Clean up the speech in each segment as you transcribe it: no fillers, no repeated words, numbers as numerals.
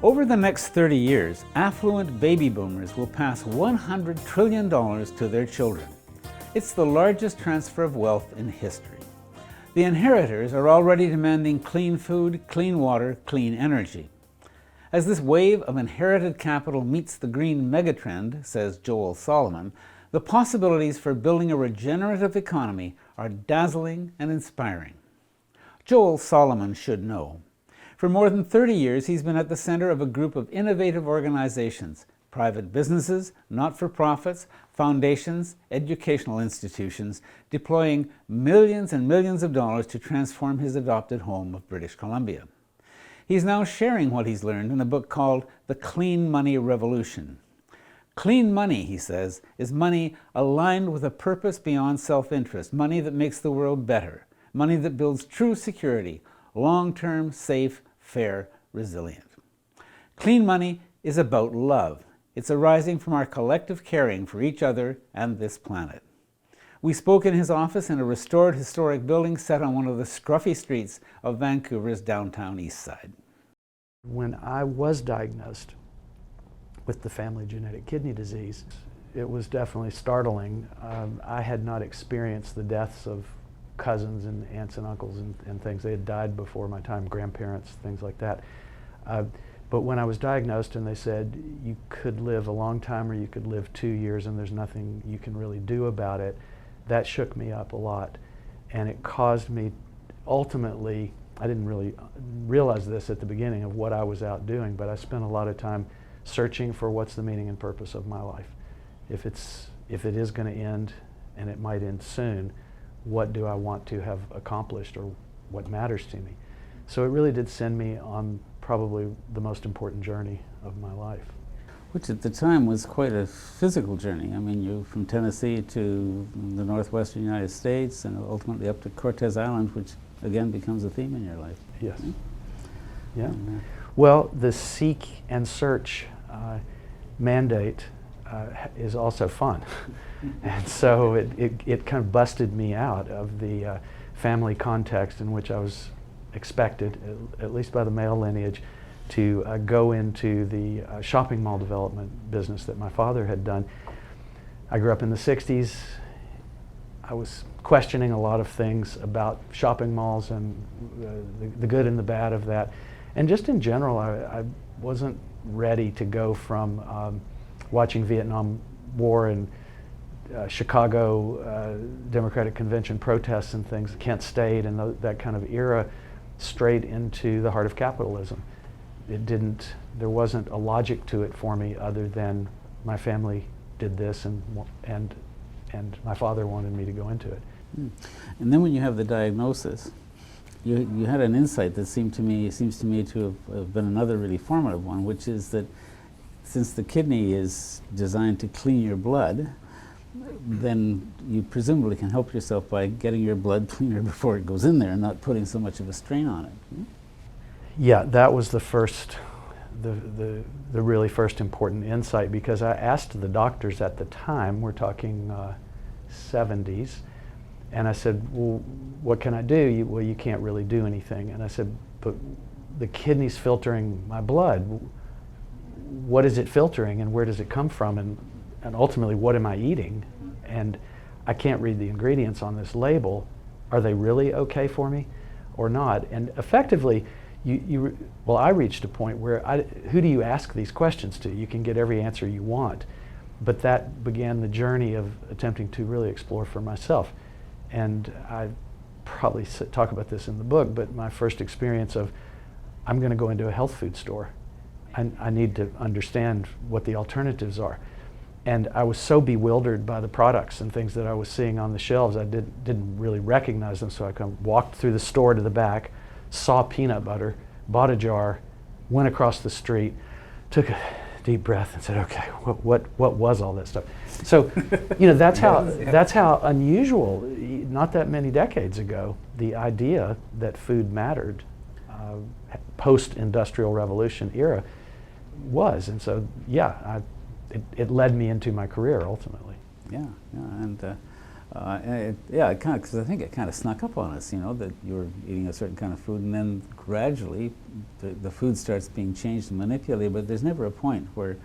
Over the next 30 years, affluent baby boomers will pass $100 trillion to their children. It's the largest transfer of wealth in history. The inheritors are already demanding clean food, clean water, clean energy. As this wave of inherited capital meets the green megatrend, says Joel Solomon, the possibilities for building a regenerative economy are dazzling and inspiring. Joel Solomon should know. For more than 30 years, he's been at the center of a group of innovative organizations, private businesses, not-for-profits, foundations, educational institutions, deploying millions and millions of dollars to transform his adopted home of British Columbia. He's now sharing what he's learned in a book called The Clean Money Revolution. Clean money, he says, is money aligned with a purpose beyond self-interest, money that makes the world better, money that builds true security, long-term, safe, fair, resilient. Clean money is about love. It's arising from our collective caring for each other and this planet. We spoke in his office in a restored historic building set on one of the scruffy streets of Vancouver's downtown east side. When I was diagnosed with the family genetic kidney disease, it was definitely startling. I had not experienced the deaths of cousins and aunts and uncles and things. They had died before my time, grandparents, things like that. But when I was diagnosed and they said you could live a long time or you could live 2 years and there's nothing you can really do about it, that shook me up a lot. And it caused me, ultimately, I didn't really realize this at the beginning of what I was out doing, but I spent a lot of time searching for what's the meaning and purpose of my life. If it is going to end, and it might end soon, what do I want to have accomplished or what matters to me? So it really did send me on probably the most important journey of my life. Which at the time was quite a physical journey. I mean, you're from Tennessee to the northwestern United States and ultimately up to Cortez Island, which again becomes a theme in your life. Yes. Yeah. Well, the seek and search mandate is also fun. And so it kind of busted me out of the family context in which I was expected, at least by the male lineage, to go into the shopping mall development business that my father had done. I grew up in the 60s. I was questioning a lot of things about shopping malls and the good and the bad of that. And just in general, I wasn't ready to go from watching Vietnam War and Chicago Democratic Convention protests and things, Kent State and that kind of era, straight into the heart of capitalism. There wasn't a logic to it for me other than my family did this and my father wanted me to go into it. And then when you have the diagnosis, you had an insight that seems to me to have been another really formative one, which is that since the kidney is designed to clean your blood, then you presumably can help yourself by getting your blood cleaner before it goes in there and not putting so much of a strain on it. Yeah, that was the really first important insight, because I asked the doctors at the time, we're talking 70s, and I said, well, what can I do? Well, you can't really do anything. And I said, but the kidney's filtering my blood. What is it filtering and where does it come from? And ultimately, what am I eating? And I can't read the ingredients on this label. Are they really okay for me or not? And effectively, I reached a point where who do you ask these questions to? You can get every answer you want. But that began the journey of attempting to really explore for myself. And I probably talk about this in the book, but my first experience of, I'm going to go into a health food store. I need to understand what the alternatives are. And I was so bewildered by the products and things that I was seeing on the shelves, I didn't really recognize them. So I kind of walked through the store to the back, saw peanut butter, bought a jar, went across the street, took a deep breath and said, okay, what was all that stuff? So, that's how unusual, not that many decades ago, the idea that food mattered, post-industrial revolution era, was. And so, yeah, it led me into my career ultimately. Yeah, and Yeah, because I think it kind of snuck up on us, you know, that you were eating a certain kind of food, and then gradually the food starts being changed and manipulated, but there's never a point where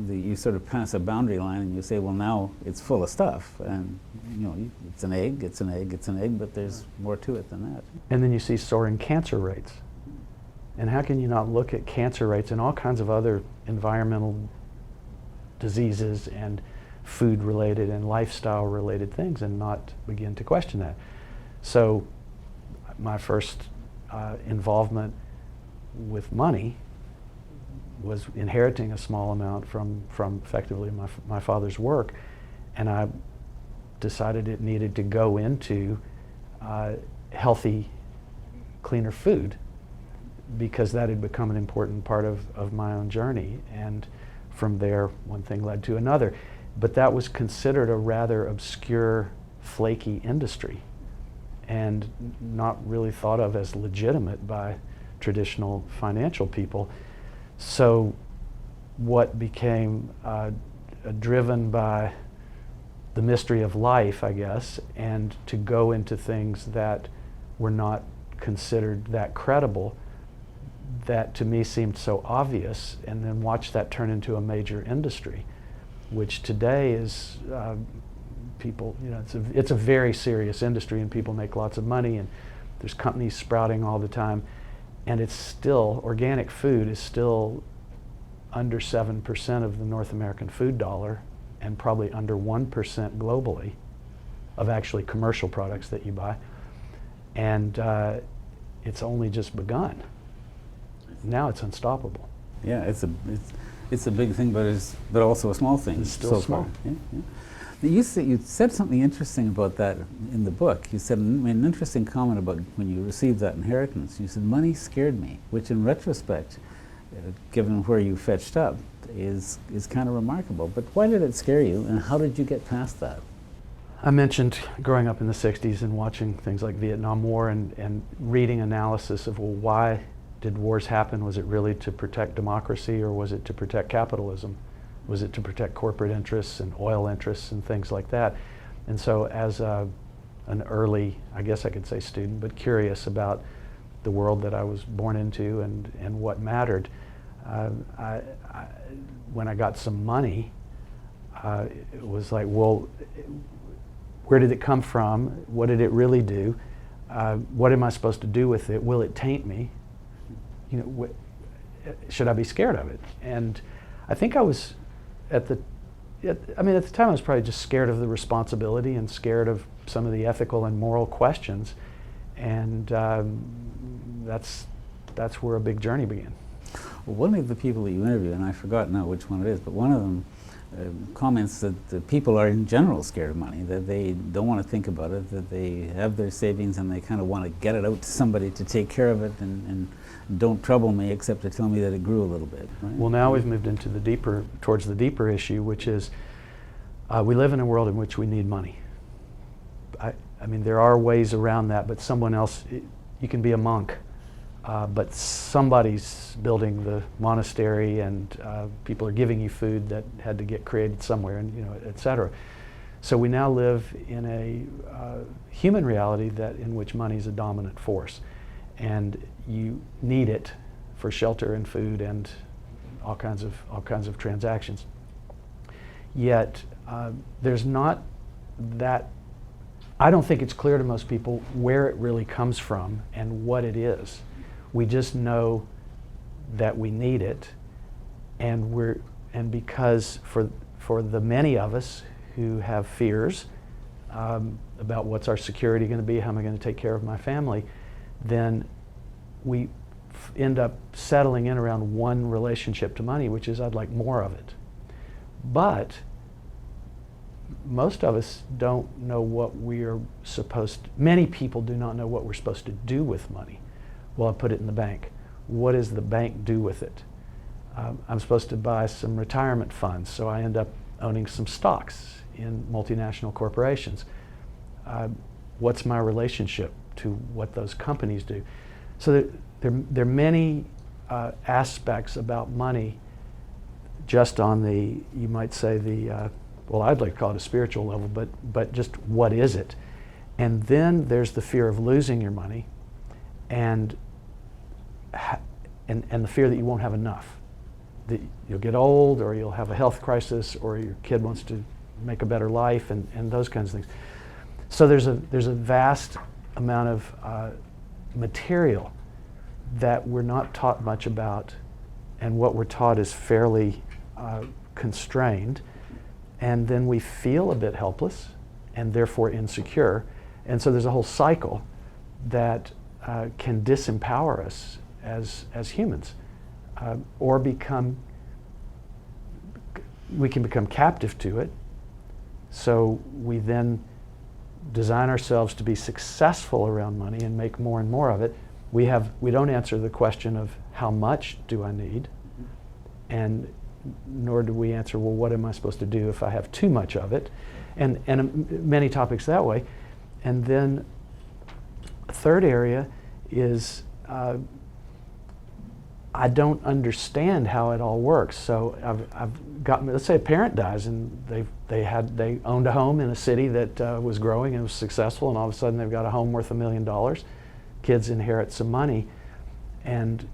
you sort of pass a boundary line and you say, well, now it's full of stuff, and you know, it's an egg, it's an egg, it's an egg, but there's more to it than that. And then you see soaring cancer rates. And how can you not look at cancer rates and all kinds of other environmental diseases and food-related and lifestyle-related things and not begin to question that? So my first involvement with money was inheriting a small amount from effectively my father's work, and I decided it needed to go into healthy, cleaner food, because that had become an important part of my own journey. And from there, one thing led to another. But that was considered a rather obscure, flaky industry and not really thought of as legitimate by traditional financial people. So what became driven by the mystery of life, I guess, and to go into things that were not considered that credible, that to me seemed so obvious, and then watch that turn into a major industry, which today is people, you know, it's a very serious industry, and people make lots of money, and there's companies sprouting all the time, and it's still, organic food is still under 7% of the North American food dollar, and probably under 1% globally of actually commercial products that you buy, and it's only just begun. Now it's unstoppable. Yeah, it's a big thing, but also a small thing. It's still small. Yeah, yeah. You said something interesting about that in the book. You said made an interesting comment about when you received that inheritance. You said money scared me, which in retrospect, given where you fetched up, is kind of remarkable. But why did it scare you, and how did you get past that? I mentioned growing up in the 60s and watching things like Vietnam War and reading analysis of, well, why did wars happen? Was it really to protect democracy, or was it to protect capitalism? Was it to protect corporate interests and oil interests and things like that? And so as an early, I guess I could say student, but curious about the world that I was born into and what mattered, when I got some money, it was like, well, where did it come from? What did it really do? What am I supposed to do with it? Will it taint me? You know, should I be scared of it? And I think I was at the time I was probably just scared of the responsibility and scared of some of the ethical and moral questions, and that's where a big journey began. Well, one of the people that you interview, and I forgot now which one it is, but one of them comments that the people are in general scared of money, that they don't want to think about it, that they have their savings and they kind of want to get it out to somebody to take care of it, and don't trouble me except to tell me that it grew a little bit. Right? Well, now we've moved into towards the deeper issue, which is we live in a world in which we need money. I mean, there are ways around that, but someone else, you can be a monk, but somebody's building the monastery, and people are giving you food that had to get created somewhere, and et cetera. So we now live in a human reality in which money is a dominant force, and you need it for shelter and food and all kinds of transactions. Yet there's not that. I don't think it's clear to most people where it really comes from and what it is. We just know that we need it, and because for the many of us who have fears about what's our security going to be, how am I going to take care of my family, then we end up settling in around one relationship to money, which is I'd like more of it. But most of us don't know what we're many people do not know what we're supposed to do with money. Well, I put it in the bank. What does the bank do with it? I'm supposed to buy some retirement funds, so I end up owning some stocks in multinational corporations. What's my relationship to what those companies do? So there are many aspects about money just on you might say, the well, I'd like to call it a spiritual level, but just what is it? And then there's the fear of losing your money, and the fear that you won't have enough. That you'll get old, or you'll have a health crisis, or your kid wants to make a better life, and those kinds of things. So there's a vast amount of material that we're not taught much about, and what we're taught is fairly constrained, and then we feel a bit helpless and therefore insecure, and so there's a whole cycle that can disempower us as humans, or we can become captive to it. So we then design ourselves to be successful around money and make more and more of it. We don't answer the question of how much do I need, and nor do we answer, well, what am I supposed to do if I have too much of it, and many topics that way. And then a third area is I don't understand how it all works. So I've got, let's say a parent dies, and they owned a home in a city that was growing and was successful, and all of a sudden they've got a home worth $1 million. Kids inherit some money, and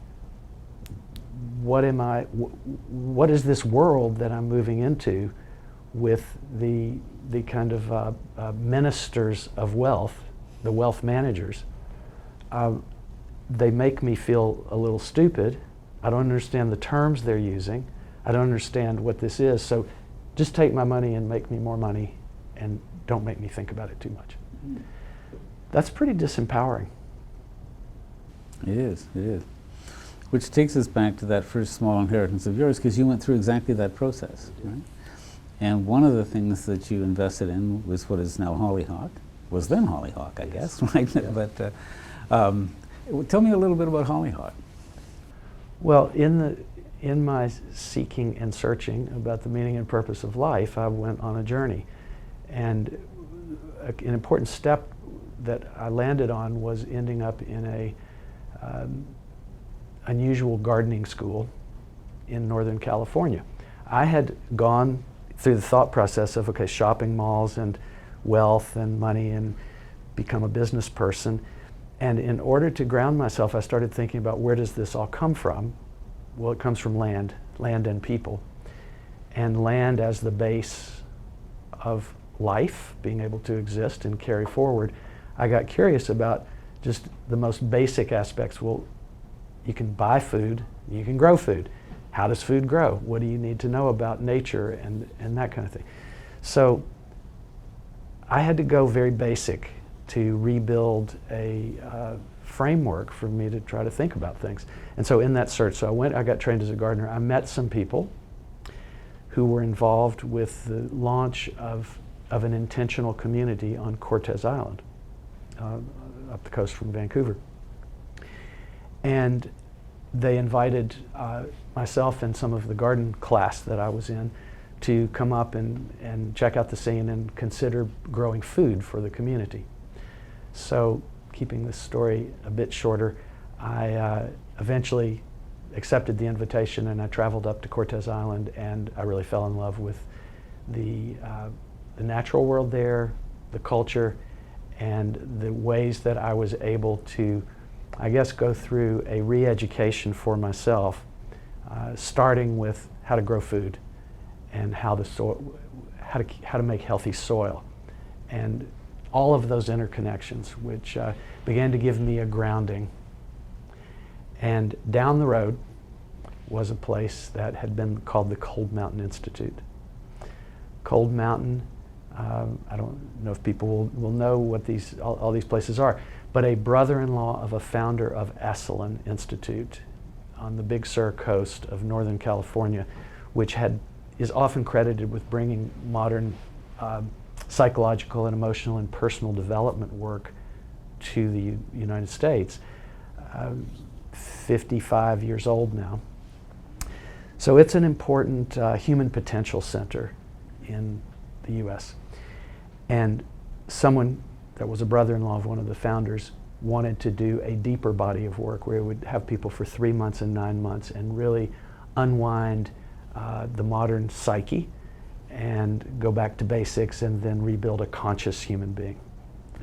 what is this world that I'm moving into with the kind of ministers of wealth, the wealth managers? They make me feel a little stupid. I don't understand the terms they're using. I don't understand what this is. So just take my money and make me more money, and don't make me think about it too much. That's pretty disempowering. It is. Which takes us back to that first small inheritance of yours, because you went through exactly that process, right? And one of the things that you invested in was what is now Hollyhock, was then Hollyhock, I guess, right? Yeah. But tell me a little bit about Hollyhock. Well, in my seeking and searching about the meaning and purpose of life, I went on a journey. And an important step that I landed on was ending up in a unusual gardening school in Northern California. I had gone through the thought process of, okay, shopping malls and wealth and money, and become a business person. And in order to ground myself, I started thinking about, where does this all come from? Well, it comes from land and people. And land as the base of life, being able to exist and carry forward. I got curious about just the most basic aspects. Well, you can buy food, you can grow food. How does food grow? What do you need to know about nature and that kind of thing? So I had to go very basic to rebuild a framework for me to try to think about things. And so in that search, I got trained as a gardener. I met some people who were involved with the launch of an intentional community on Cortez Island, up the coast from Vancouver. And they invited myself and some of the garden class that I was in to come up and check out the scene and consider growing food for the community. So, keeping this story a bit shorter, I eventually accepted the invitation, and I traveled up to Cortez Island, and I really fell in love with the natural world there, the culture, and the ways that I was able to, I guess, go through a re-education for myself, starting with how to grow food and how to make healthy soil, and all of those interconnections, which began to give me a grounding. And down the road was a place that had been called the Cold Mountain Institute. Cold Mountain, I don't know if people will know what all these places are, but a brother-in-law of a founder of Esalen Institute on the Big Sur coast of Northern California, which is often credited with bringing modern psychological and emotional and personal development work to the United States. 55 years old now. So it's an important human potential center in the US. And someone that was a brother-in-law of one of the founders wanted to do a deeper body of work where it would have people for 3 months and 9 months and really unwind the modern psyche and go back to basics and then rebuild a conscious human being,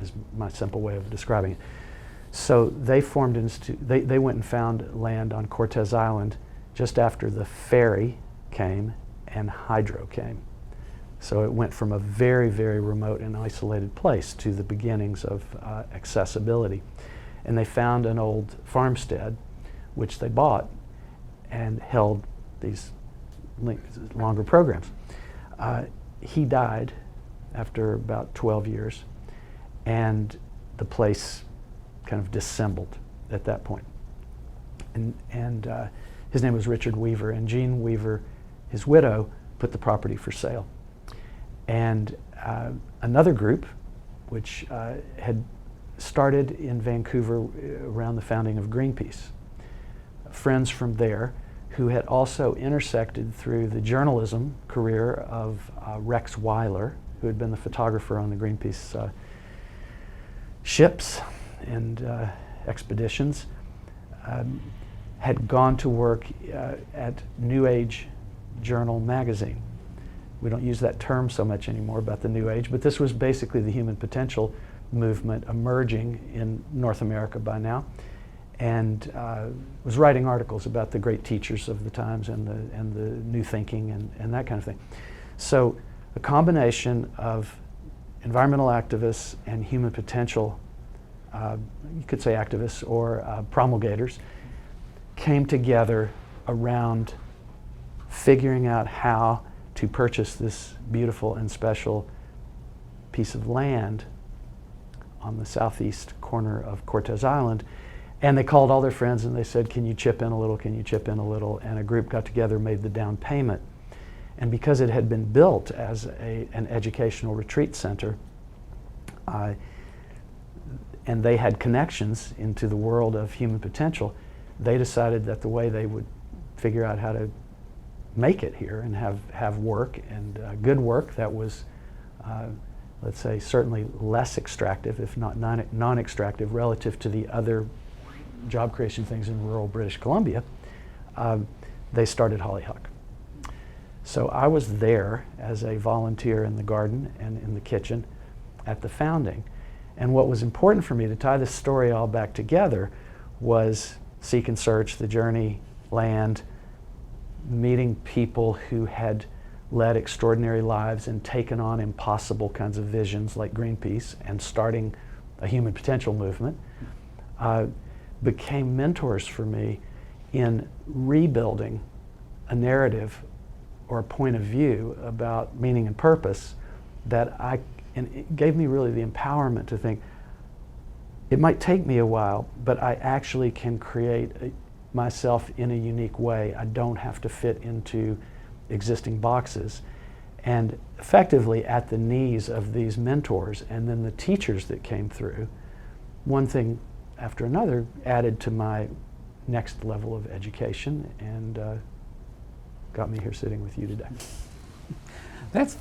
is my simple way of describing it. So they formed they went and found land on Cortez Island just after the ferry came and hydro came. So it went from a very, very remote and isolated place to the beginnings of accessibility. And they found an old farmstead, which they bought and held these longer programs. He died after about 12 years, and the place kind of dissembled at that point. And his name was Richard Weaver, and Jean Weaver, his widow, put the property for sale. And another group, which had started in Vancouver around the founding of Greenpeace, friends from there who had also intersected through the journalism career of Rex Weiler, who had been the photographer on the Greenpeace ships and expeditions, had gone to work at New Age Journal magazine. We don't use that term so much anymore about the New Age, but this was basically the human potential movement emerging in North America by now, and was writing articles about the great teachers of the times and the new thinking and that kind of thing. So a combination of environmental activists and human potential, you could say activists or promulgators, came together around figuring out how to purchase this beautiful and special piece of land on the southeast corner of Cortez Island. And they called all their friends and they said, can you chip in a little, can you chip in a little? And a group got together, made the down payment. And because it had been built as an educational retreat center, and they had connections into the world of human potential, they decided that the way they would figure out how to make it here and have work, and good work that was, let's say, certainly less extractive, if not non-extractive, relative to the other job creation things in rural British Columbia, they started Hollyhock. So I was there as a volunteer in the garden and in the kitchen at the founding. And what was important for me to tie this story all back together was seek and search, the journey, land, meeting people who had led extraordinary lives and taken on impossible kinds of visions like Greenpeace and starting a human potential movement, became mentors for me in rebuilding a narrative or a point of view about meaning and purpose and it gave me really the empowerment to think, it might take me a while, but I actually can create myself in a unique way. I don't have to fit into existing boxes. And effectively at the knees of these mentors and then the teachers that came through, one thing after another added to my next level of education and got me here sitting with you today. That's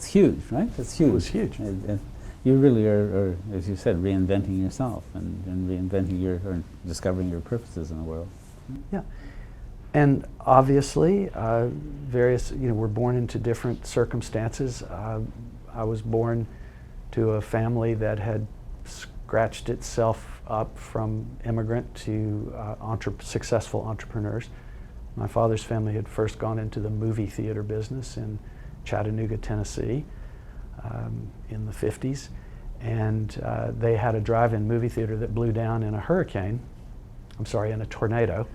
huge, right? That's huge. It was huge. And you really are, as you said, reinventing yourself and reinventing or discovering your purposes in the world. Yeah. And obviously, we're born into different circumstances. I was born to a family that had scratched itself up from immigrant to successful entrepreneurs. My father's family had first gone into the movie theater business in Chattanooga, Tennessee, in the 50s. And they had a drive-in movie theater that blew down in a tornado.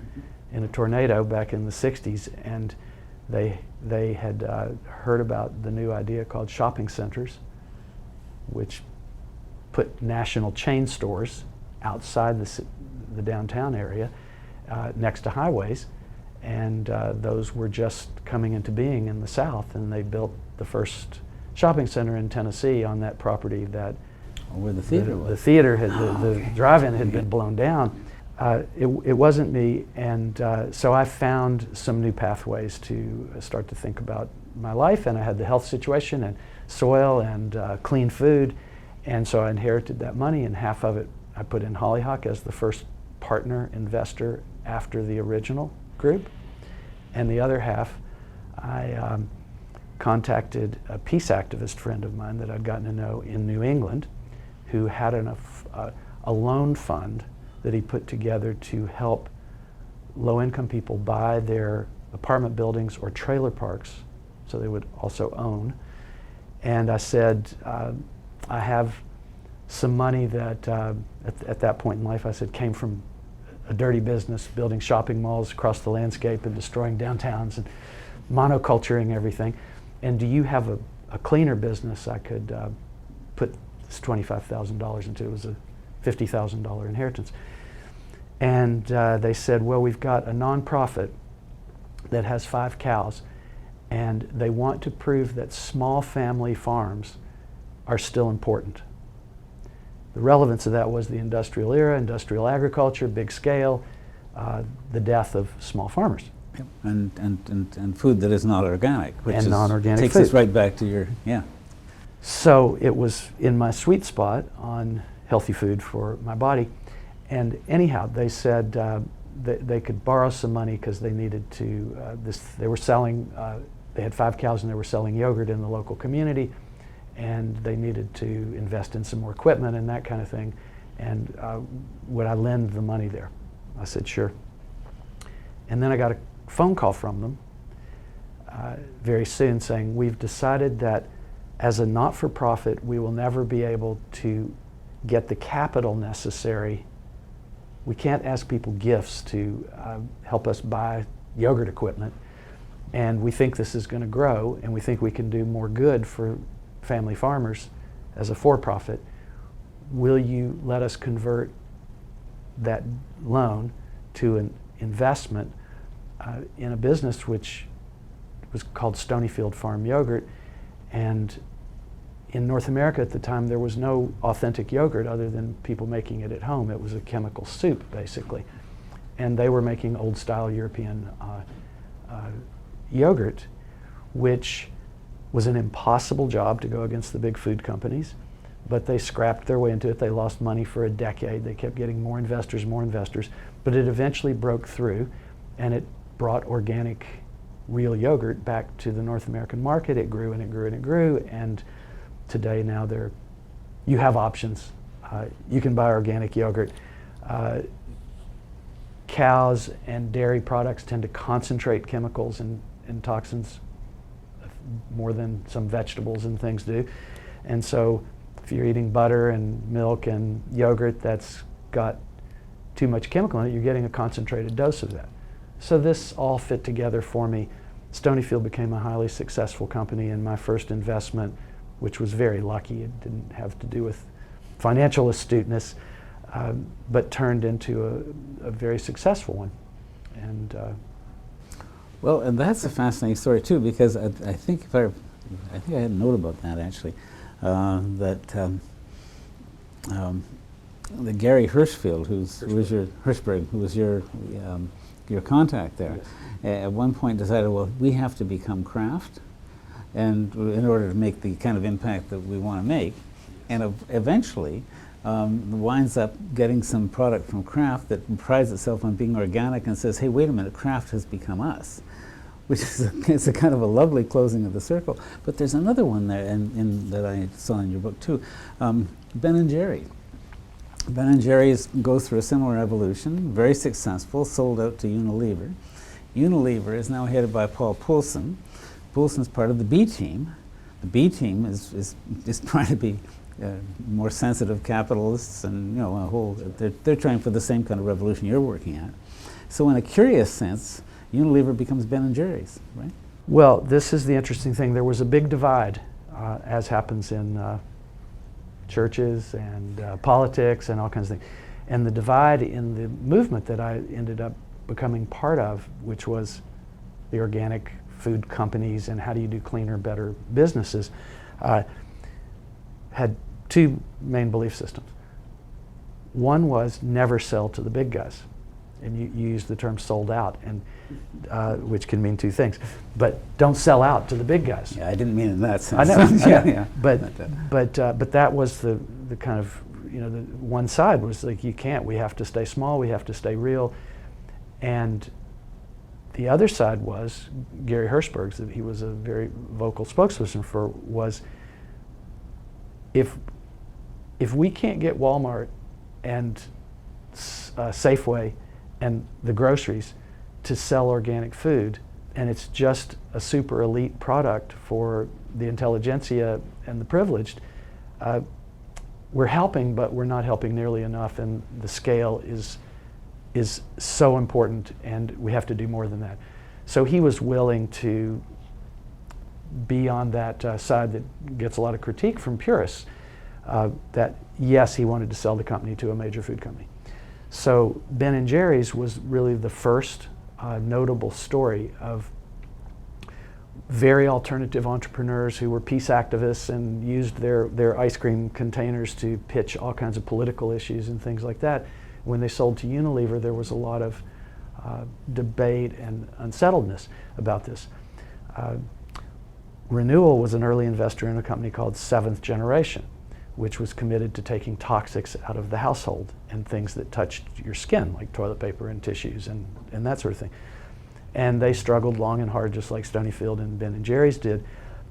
In a tornado back in the 60s, and they had heard about the new idea called shopping centers, which put national chain stores outside the downtown area next to highways, and those were just coming into being in the South, and they built the first shopping center in Tennessee on that property that where the theater was. The drive-in had been blown down. It wasn't me, and so I found some new pathways to start to think about my life, and I had the health situation and soil and clean food, and so I inherited that money, and half of it I put in Hollyhock as the first partner investor after the original group, and the other half I contacted a peace activist friend of mine that I'd gotten to know in New England, who had a loan fund that he put together to help low-income people buy their apartment buildings or trailer parks, so they would also own. And I said, I have some money that, at that point in life, I said, came from a dirty business, building shopping malls across the landscape and destroying downtowns and monoculturing everything. And do you have a cleaner business I could put this $25,000 into? It was a $50,000 inheritance. And they said, well, we've got a nonprofit that has 5 cows, and they want to prove that small family farms are still important. The relevance of that was the industrial era, industrial agriculture, big scale, the death of small farmers. Yep. And food that is not organic, which and non-organic takes food. us right back to your, yeah. So it was in my sweet spot on healthy food for my body. And anyhow, they said they could borrow some money because they needed to, they were selling, they had 5 cows and they were selling yogurt in the local community, and they needed to invest in some more equipment and that kind of thing. And would I lend the money there? I said, sure. And then I got a phone call from them very soon saying, we've decided that as a not-for-profit, we will never be able to get the capital necessary. We can't ask people gifts to help us buy yogurt equipment. And we think this is going to grow, and we think we can do more good for family farmers as a for-profit. Will you let us convert that loan to an investment in a business which was called Stonyfield Farm Yogurt? And in North America at the time, there was no authentic yogurt other than people making it at home. It was a chemical soup, basically. And they were making old-style European yogurt, which was an impossible job to go against the big food companies, but they scrapped their way into it. They lost money for a decade. They kept getting more investors, but it eventually broke through, and it brought organic, real yogurt back to the North American market. It grew and it grew and it grew, and today now you have options. You can buy organic yogurt. Cows and dairy products tend to concentrate chemicals and toxins more than some vegetables and things do. And so if you're eating butter and milk and yogurt that's got too much chemical in it, you're getting a concentrated dose of that. So this all fit together for me. Stonyfield became a highly successful company, and my first investment, which was very lucky, it didn't have to do with financial astuteness, but turned into a very successful one. And well, and that's a fascinating story too, because I think I had a note about that actually, that Gary Hirschfield, who was your contact there, yes, at one point decided, well, we have to become Kraft, and in order to make the kind of impact that we want to make, and eventually winds up getting some product from Kraft that prides itself on being organic and says, hey, wait a minute, Kraft has become us, which is it's a kind of a lovely closing of the circle. But there's another one there that I saw in your book too, Ben and Jerry. Ben and Jerry's goes through a similar evolution, very successful, sold out to Unilever. Unilever is now headed by Paul Poulsen. Poulsen's part of the B team. The B team is trying to be more sensitive capitalists, and they're trying for the same kind of revolution you're working at. So in a curious sense, Unilever becomes Ben and Jerry's, right? well, this is the interesting thing. There was a big divide, as happens in churches and politics and all kinds of things. And the divide in the movement that I ended up becoming part of, which was the organic food companies and how do you do cleaner, better businesses, had 2 main belief systems. One was never sell to the big guys. And you use the term sold out, and which can mean 2 things. But don't sell out to the big guys. Yeah, I didn't mean it in that sense. I know, yeah. But that was the kind of, the one side was like, you can't, we have to stay small, we have to stay real. And the other side was, Gary Hirschberg's, that he was a very vocal spokesperson for, was if we can't get Walmart and Safeway and the groceries to sell organic food, and it's just a super elite product for the intelligentsia and the privileged, we're helping, but we're not helping nearly enough, and the scale is so important, and we have to do more than that. So he was willing to be on that side that gets a lot of critique from purists, that yes, he wanted to sell the company to a major food company. So Ben & Jerry's was really the first notable story of very alternative entrepreneurs who were peace activists and used their ice cream containers to pitch all kinds of political issues and things like that. When they sold to Unilever, there was a lot of debate and unsettledness about this. Renewal was an early investor in a company called Seventh Generation, which was committed to taking toxics out of the household and things that touched your skin, like toilet paper and tissues and that sort of thing. And they struggled long and hard, just like Stonyfield and Ben & Jerry's did.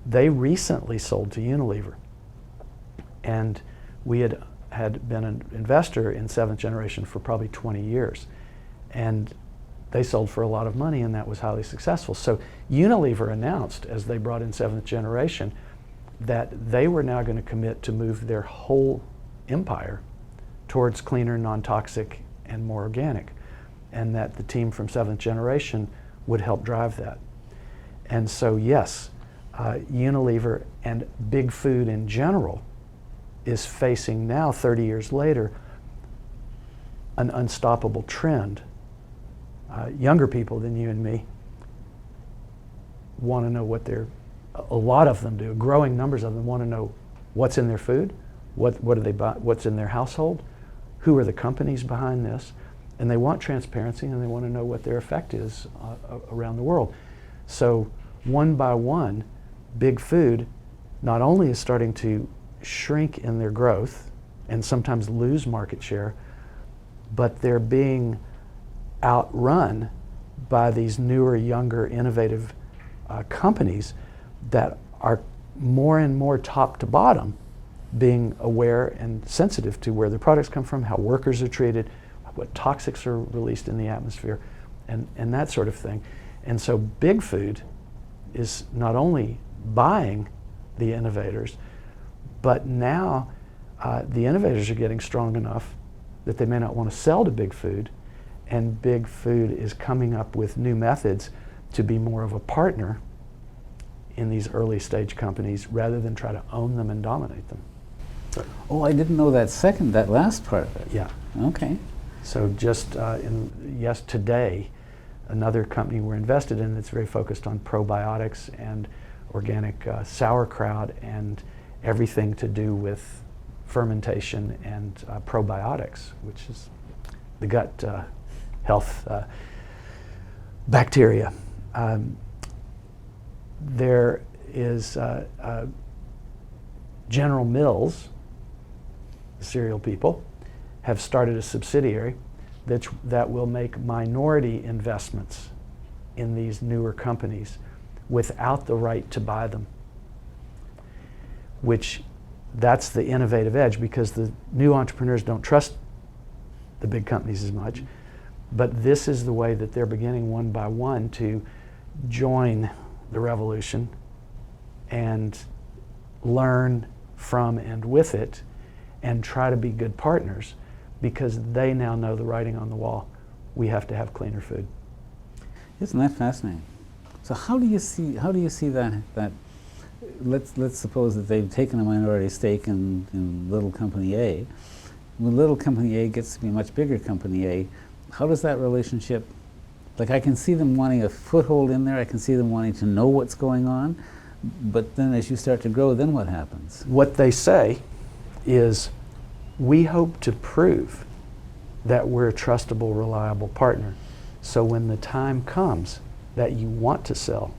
They recently sold to Unilever. And we had been an investor in Seventh Generation for probably 20 years. And they sold for a lot of money, and that was highly successful. So Unilever announced, as they brought in Seventh Generation, that they were now going to commit to move their whole empire towards cleaner, non-toxic, and more organic, and that the team from Seventh Generation would help drive that. And so yes, Unilever and big food in general is facing now, 30 years later, an unstoppable trend. Younger people than you and me want to know what a lot of them do, growing numbers of them want to know what's in their food, what do they buy, what's in their household, who are the companies behind this, and they want transparency, and they want to know what their effect is around the world. So one by one, big food not only is starting to shrink in their growth and sometimes lose market share, but they're being outrun by these newer, younger, innovative companies that are more and more top to bottom being aware and sensitive to where their products come from, how workers are treated, what toxics are released in the atmosphere, and that sort of thing. And so big food is not only buying the innovators, but now the innovators are getting strong enough that they may not want to sell to big food, and big food is coming up with new methods to be more of a partner in these early stage companies rather than try to own them and dominate them. Oh, I didn't know that last part of it. Yeah. Okay. So just today, another company we're invested in that's very focused on probiotics and organic sauerkraut and everything to do with fermentation and probiotics, which is the gut health bacteria. There is General Mills, the cereal people, have started a subsidiary that will make minority investments in these newer companies without the right to buy them, which that's the innovative edge, because the new entrepreneurs don't trust the big companies as much. But this is the way that they're beginning one by one to join the revolution and learn from and with it and try to be good partners, because they now know the writing on the wall. We have to have cleaner food. Isn't that fascinating? So how do you see that let's suppose that they've taken a minority stake in little company A. When little company A gets to be a much bigger company A, how does that relationship, like, I can see them wanting a foothold in there, I can see them wanting to know what's going on, but then as you start to grow, then what happens? What they say is, we hope to prove that we're a trustable, reliable partner. So when the time comes that you want to sell,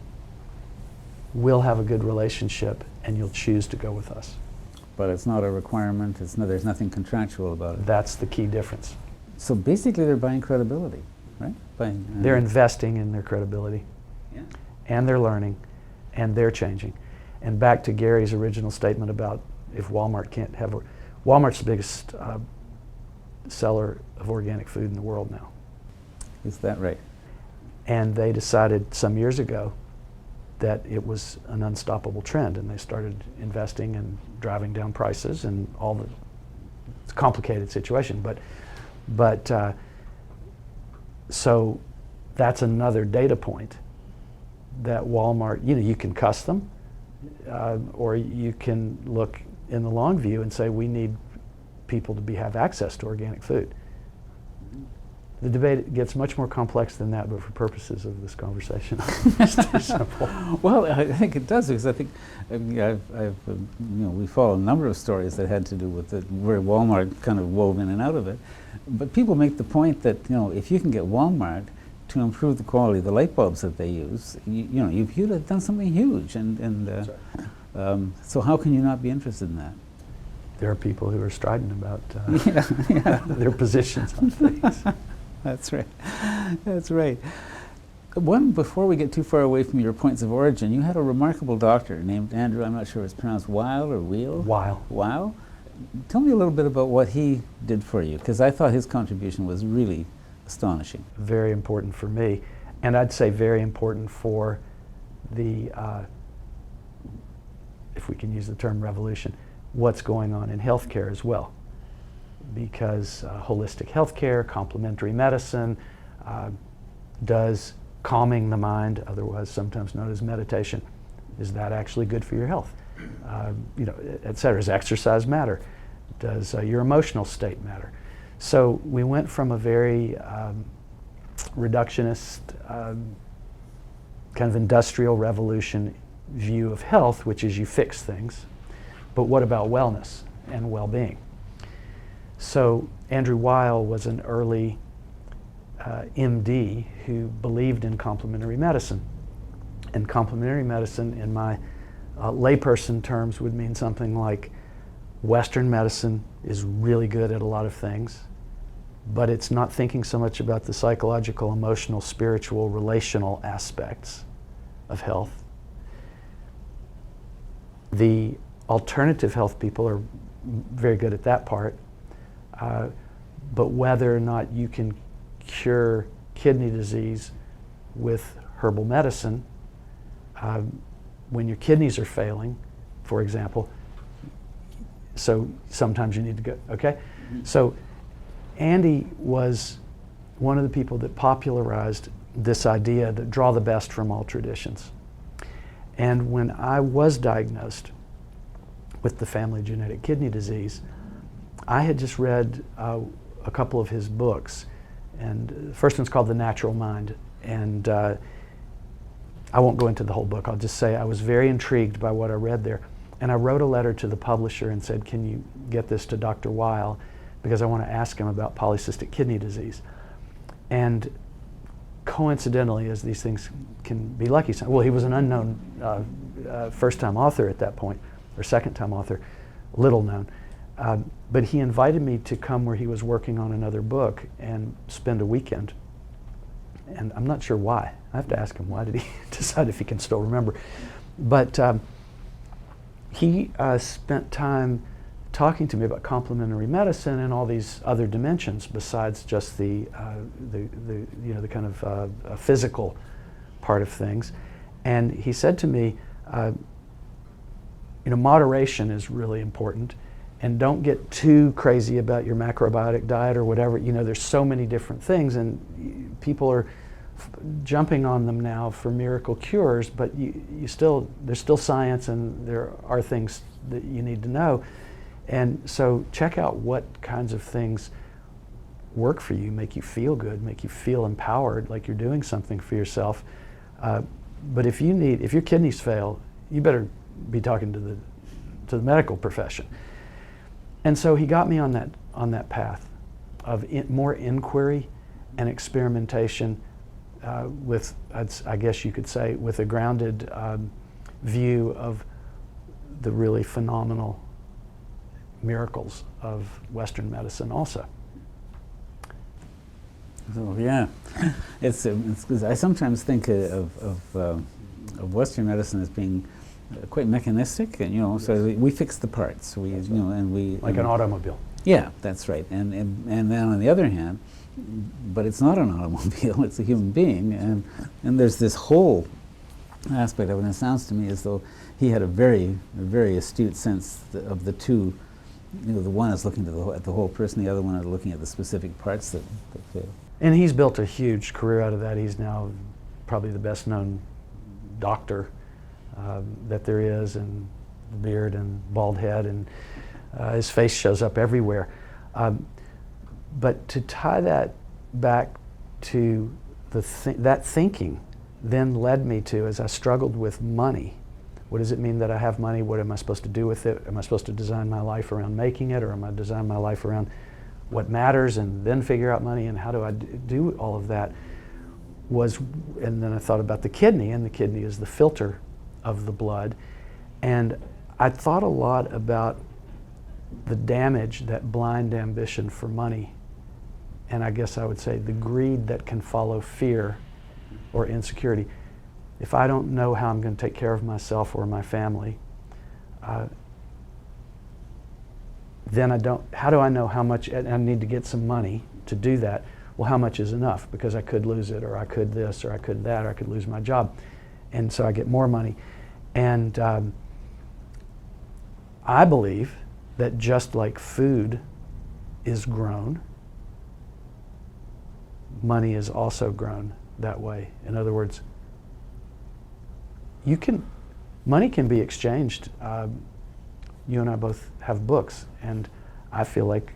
we'll have a good relationship and you'll choose to go with us. But it's not a requirement, there's nothing contractual about it. That's the key difference. So basically they're buying credibility, right? They're investing in their credibility, Yeah. and they're learning, and they're changing. And back to Gary's original statement about if Walmart can't have, Walmart's the biggest seller of organic food in the world now. Is that right? And they decided some years ago that it was an unstoppable trend, and they started investing and driving down prices and all the, it's a complicated situation, but so that's another data point that Walmart, you can cuss them, or you can look in the long view and say we need people to have access to organic food. The debate gets much more complex than that, but for purposes of this conversation, it's too simple. Well, I think it does, because I think we follow a number of stories that had to do with where Walmart kind of wove in and out of it. But people make the point that if you can get Walmart to improve the quality of the light bulbs that they use, you've done something huge. And so how can you not be interested in that? There are people who are strident about their positions on things. That's right. That's right. Before we get too far away from your points of origin, you had a remarkable doctor named Andrew, I'm not sure if it's pronounced Weil or Weil? Weil. Weil? Tell me a little bit about what he did for you, because I thought his contribution was really astonishing. Very important for me, and I'd say very important for the, if we can use the term revolution, what's going on in healthcare as well. Because holistic healthcare, complementary medicine, does calming the mind, otherwise sometimes known as meditation, is that actually good for your health? Et cetera. Does exercise matter? Does your emotional state matter? So we went from a very reductionist, kind of industrial revolution view of health, which is you fix things, but what about wellness and well-being? So Andrew Weil was an early MD who believed in complementary medicine. And complementary medicine, in my layperson terms, would mean something like Western medicine is really good at a lot of things, but it's not thinking so much about the psychological, emotional, spiritual, relational aspects of health. The alternative health people are very good at that part. But whether or not you can cure kidney disease with herbal medicine, when your kidneys are failing, for example, so sometimes you need to go, okay? So Andy was one of the people that popularized this idea to draw the best from all traditions. And when I was diagnosed with the family genetic kidney disease, I had just read a couple of his books, and the first one's called The Natural Mind, and I won't go into the whole book. I'll just say I was very intrigued by what I read there, and I wrote a letter to the publisher and said, can you get this to Dr. Weil, because I want to ask him about polycystic kidney disease. And coincidentally, as these things can be lucky, well, he was an unknown first-time author at that point, or second-time author, little known. But he invited me to come where he was working on another book and spend a weekend. And I'm not sure why. I have to ask him why did he decide, if he can still remember. But he spent time talking to me about complementary medicine and all these other dimensions besides just the kind of physical part of things. And he said to me, moderation is really important. And don't get too crazy about your macrobiotic diet or whatever. There's so many different things, and people are jumping on them now for miracle cures, but there's still science, and there are things that you need to know. And so check out what kinds of things work for you, make you feel good, make you feel empowered, like you're doing something for yourself. But if your kidneys fail, you better be talking to the medical profession. And so he got me on that path of more inquiry and experimentation with, I guess you could say, with a grounded view of the really phenomenal miracles of Western medicine also. So, yeah, it's 'cause I sometimes think of Western medicine as being quite mechanistic, and so we fix the parts. And we Like an automobile. Yeah, that's right. And then on the other hand, but it's not an automobile; it's a human being, and there's this whole aspect of it. And it sounds to me as though he had a very astute sense of the two. The one is looking at the whole person; the other one is looking at the specific parts that fail. And he's built a huge career out of that. He's now probably the best known doctor that there is, and the beard and bald head, and his face shows up everywhere. But to tie that back to that thinking then led me to, as I struggled with money, what does it mean that I have money? What am I supposed to do with it? Am I supposed to design my life around making it, or am I design my life around what matters and then figure out money? And how do I do all of that? And then I thought about the kidney, and the kidney is the filter of the blood. And I thought a lot about the damage that blind ambition for money, and I guess I would say the greed that can follow fear or insecurity. If I don't know how I'm going to take care of myself or my family, then how do I know how much I need to get some money to do that? Well, how much is enough? Because I could lose it, or I could this, or I could that, or I could lose my job. And so I get more money. And I believe that just like food is grown, money is also grown that way. In other words, money can be exchanged. You and I both have books, and I feel like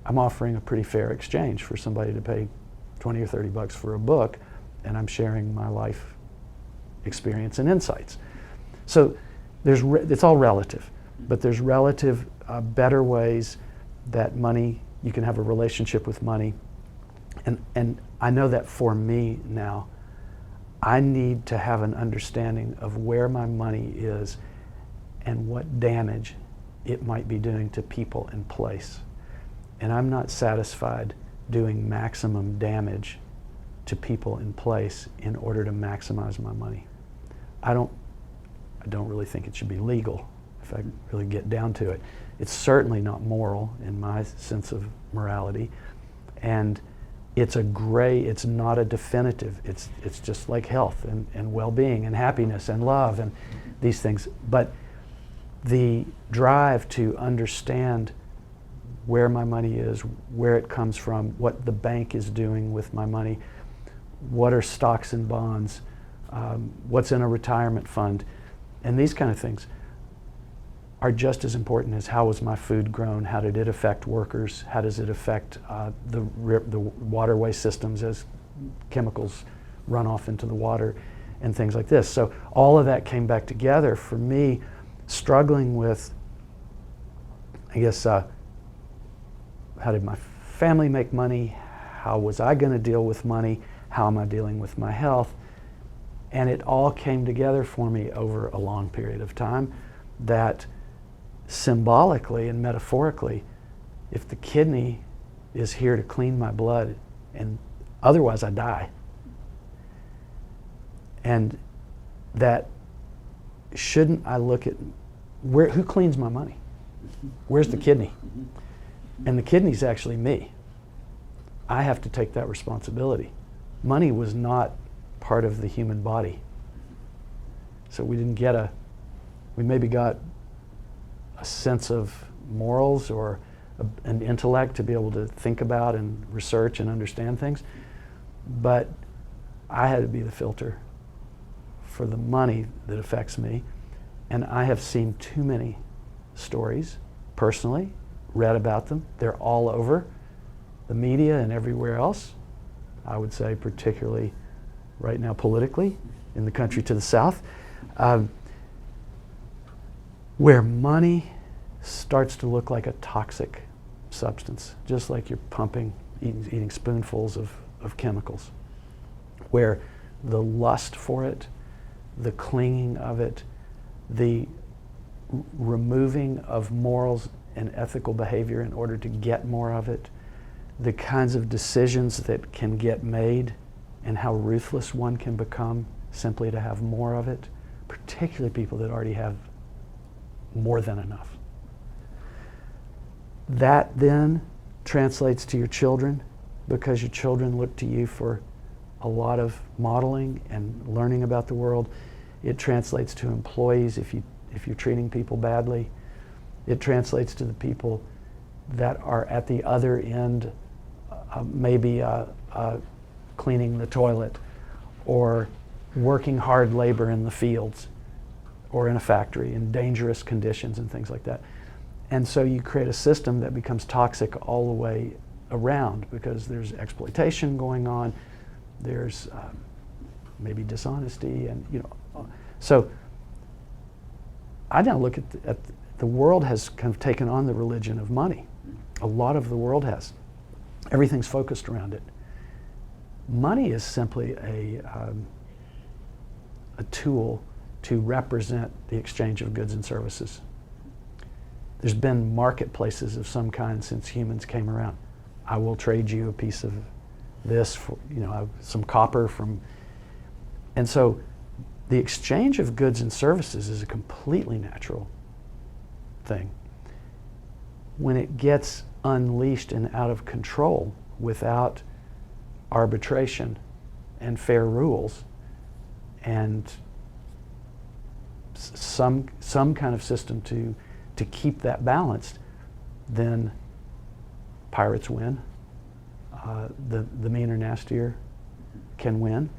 I'm offering a pretty fair exchange for somebody to pay $20 or $30 for a book, and I'm sharing my life experience and insights. So it's all relative, but there's relative better ways that you can have a relationship with money. And I know that for me now, I need to have an understanding of where my money is and what damage it might be doing to people and place. And I'm not satisfied doing maximum damage to people in place in order to maximize my money. I don't really think it should be legal, if I really get down to it. It's certainly not moral in my sense of morality. And it's not a definitive. It's just like health and well-being and happiness and love and these things. But the drive to understand where my money is, where it comes from, what the bank is doing with my money, what are stocks and bonds, what's in a retirement fund, and these kind of things are just as important as how was my food grown, how did it affect workers, how does it affect the waterway systems as chemicals run off into the water and things like this. So all of that came back together for me, struggling with, I guess, how did my family make money? How was I going to deal with money? How am I dealing with my health? And it all came together for me over a long period of time that symbolically and metaphorically, if the kidney is here to clean my blood, and otherwise I die, and that shouldn't I look at who cleans my money? Where's the kidney? And the kidney's actually me. I have to take that responsibility. Money was not part of the human body. So we maybe got a sense of morals or an intellect to be able to think about and research and understand things. But I had to be the filter for the money that affects me. And I have seen too many stories personally, read about them. They're all over the media and everywhere else. I would say particularly right now politically in the country to the south, where money starts to look like a toxic substance, just like you're eating spoonfuls of chemicals, where the lust for it, the clinging of it, the removing of morals and ethical behavior in order to get more of it, the kinds of decisions that can get made and how ruthless one can become simply to have more of it, particularly people that already have more than enough. That then translates to your children, because your children look to you for a lot of modeling and learning about the world. It translates to employees if you're treating people badly. It translates to the people that are at the other end, maybe cleaning the toilet or working hard labor in the fields or in a factory in dangerous conditions and things like that. And so you create a system that becomes toxic all the way around, because there's exploitation going on, there's maybe dishonesty, and so I now look at the world has kind of taken on the religion of money. A lot of the world has. Everything's focused around it. Money is simply a tool to represent the exchange of goods and services. There's been marketplaces of some kind since humans came around. I will trade you a piece of this for, some copper from, and so the exchange of goods and services is a completely natural thing. When it gets unleashed and out of control without arbitration and fair rules and some kind of system to keep that balanced, then pirates win. The meaner, nastier can win.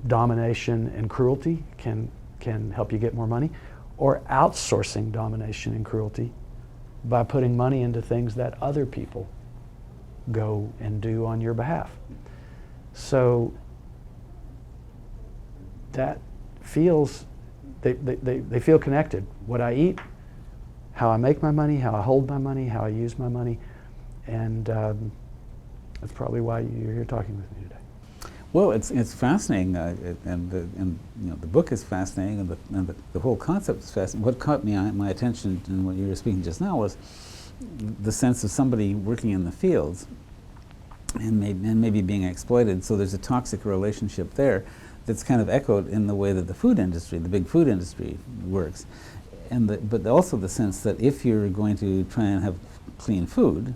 Domination and cruelty can help you get more money, or outsourcing domination and cruelty by putting money into things that other people go and do on your behalf. So that feels, they feel connected. What I eat, how I make my money, how I hold my money, how I use my money, and that's probably why you're here talking with me today. Well, it's fascinating, and the book is fascinating, and the whole concept is fascinating. What caught my attention in what you were speaking just now was the sense of somebody working in the fields and maybe being exploited. So there's a toxic relationship there that's kind of echoed in the way that the food industry, the big food industry, works, but also the sense that if you're going to try and have clean food,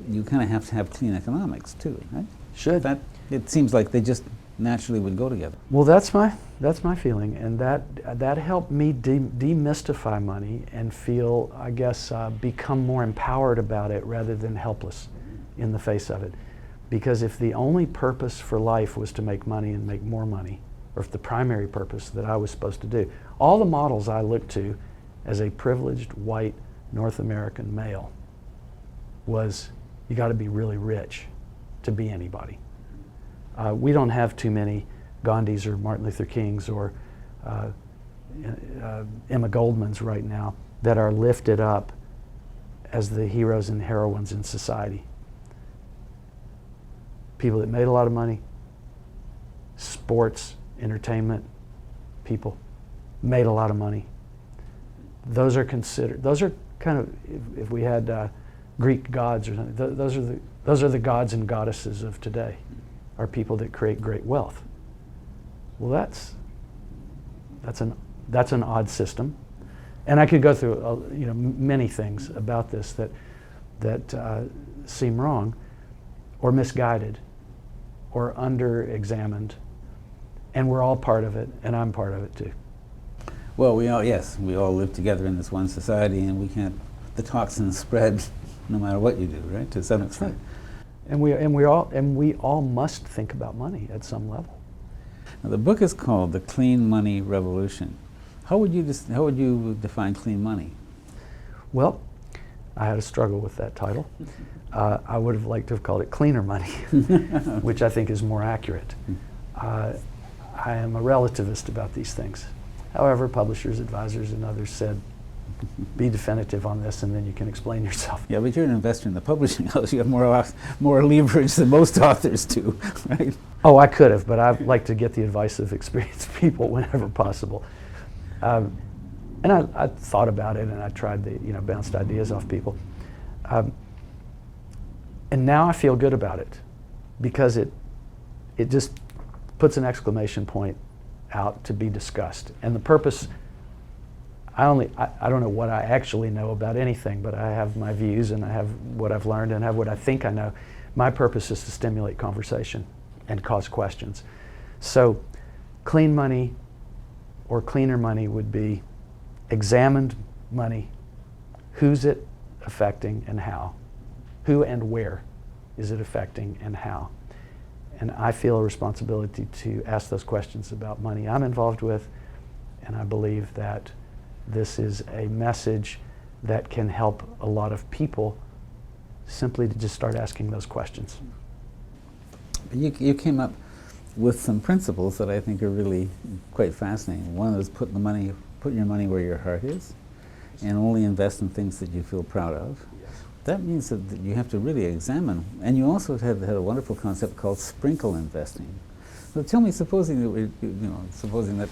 you kind of have to have clean economics too, right? Should. It seems like they just naturally would go together. Well, that's my feeling, and that helped me demystify money and feel, I guess, become more empowered about it rather than helpless in the face of it. Because if the only purpose for life was to make money and make more money, or if the primary purpose that I was supposed to do, all the models I looked to as a privileged white North American male was, you got to be really rich to be anybody. We don't have too many Gandhis or Martin Luther Kings or Emma Goldmans right now that are lifted up as the heroes and heroines in society. People that made a lot of money, sports, entertainment people, made a lot of money. Those are kind of, if we had Greek gods or something, those are the gods and goddesses of today, are people that create great wealth. Well, that's an odd system, and I could go through many things about this that seem wrong, or misguided, or under-examined, and we're all part of it, and I'm part of it too. Well, we all live together in this one society, and we can't. The toxins spread no matter what you do, right? To some extent. Right. And we all must think about money at some level. Now, the book is called The Clean Money Revolution. How would you define clean money? Well, I had a struggle with that title. I would have liked to have called it Cleaner Money, which I think is more accurate. I am a relativist about these things. However, publishers, advisors, and others said, be definitive on this, and then you can explain yourself. Yeah, but you're an investor in the publishing house. You have more leverage than most authors do, right? Oh, I could have, but I like to get the advice of experienced people whenever possible. And I thought about it, and I tried to, bounced ideas off people. And now I feel good about it because it just puts an exclamation point out to be discussed. And the purpose, I don't know what I actually know about anything, but I have my views and I have what I've learned and I have what I think I know. My purpose is to stimulate conversation and cause questions. So clean money or cleaner money would be examined money. Who's it affecting and how? Who and where is it affecting and how? And I feel a responsibility to ask those questions about money I'm involved with, and I believe that this is a message that can help a lot of people simply to just start asking those questions. You came up with some principles that I think are really quite fascinating. One is put your money where your heart is, and only invest in things that you feel proud of. That means that you have to really examine, and you also had a wonderful concept called sprinkle investing. So tell me, supposing that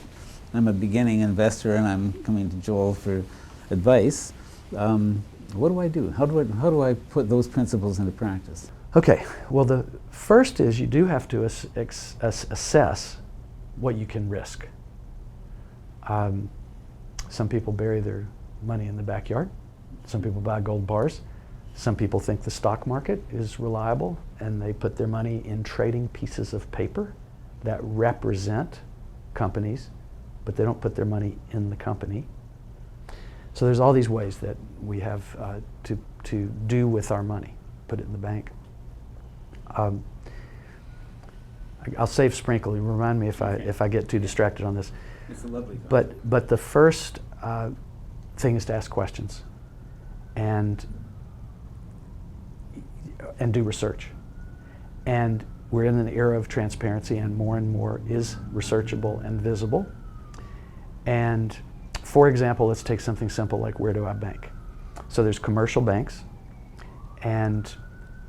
I'm a beginning investor and I'm coming to Joel for advice, what do I do? How do I put those principles into practice? Okay, well the first is you do have to assess what you can risk. Some people bury their money in the backyard. Some people buy gold bars. Some people think the stock market is reliable and they put their money in trading pieces of paper that represent companies, but they don't put their money in the company. So there's all these ways that we have to do with our money. Put it in the bank. I'll save sprinkle. You remind me if I get too distracted on this. It's a lovely concept. But the first thing is to ask questions and do research. And we're in an era of transparency, and more is researchable and visible. And for example, let's take something simple like where do I bank? So there's commercial banks, and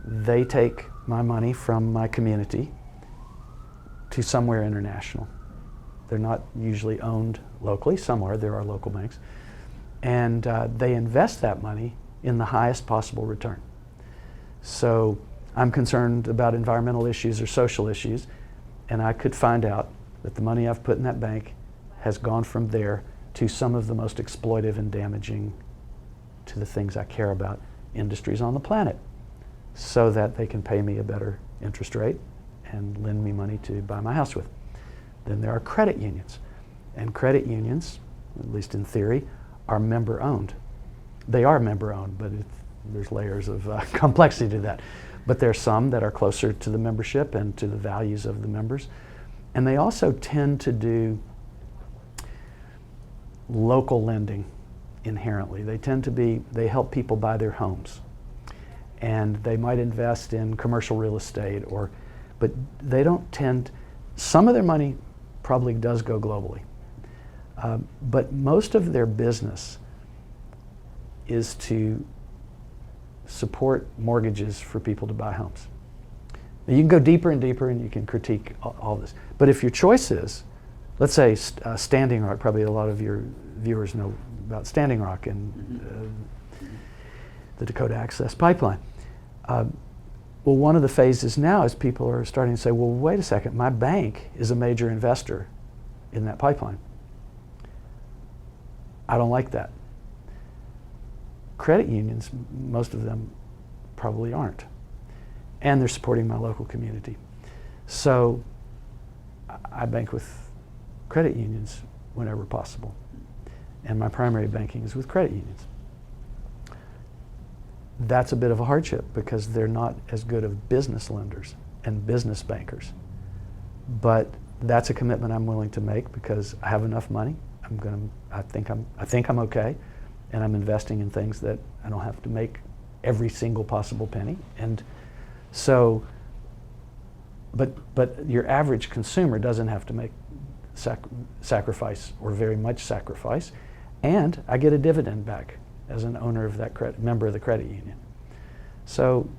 they take my money from my community to somewhere international. They're not usually owned locally. There are local banks. And they invest that money in the highest possible return. So I'm concerned about environmental issues or social issues, and I could find out that the money I've put in that bank has gone from there to some of the most exploitive and damaging to the things I care about industries on the planet, so that they can pay me a better interest rate and lend me money to buy my house with. Then there are credit unions, and credit unions, at least in theory, are member owned. They are member owned, but there's layers of complexity to that. But there are some that are closer to the membership and to the values of the members. And they also tend to do local lending inherently. They help people buy their homes. And they might invest in commercial real estate, but they don't some of their money probably does go globally. But most of their business is to support mortgages for people to buy homes. Now you can go deeper and deeper and you can critique all this. But if your choice is, let's say Standing Rock, probably a lot of your viewers know about Standing Rock and the Dakota Access Pipeline. Well, one of the phases now is people are starting to say, well, wait a second, my bank is a major investor in that pipeline. I don't like that. Credit unions, most of them probably aren't. And they're supporting my local community. So I bank with credit unions whenever possible. And my primary banking is with credit unions. That's a bit of a hardship because they're not as good of business lenders and business bankers. But that's a commitment I'm willing to make because I have enough money. I think I'm okay, and I'm investing in things that I don't have to make every single possible penny. And so, but your average consumer doesn't have to make sacrifice or very much sacrifice, and I get a dividend back as an owner of that member of the credit union. So,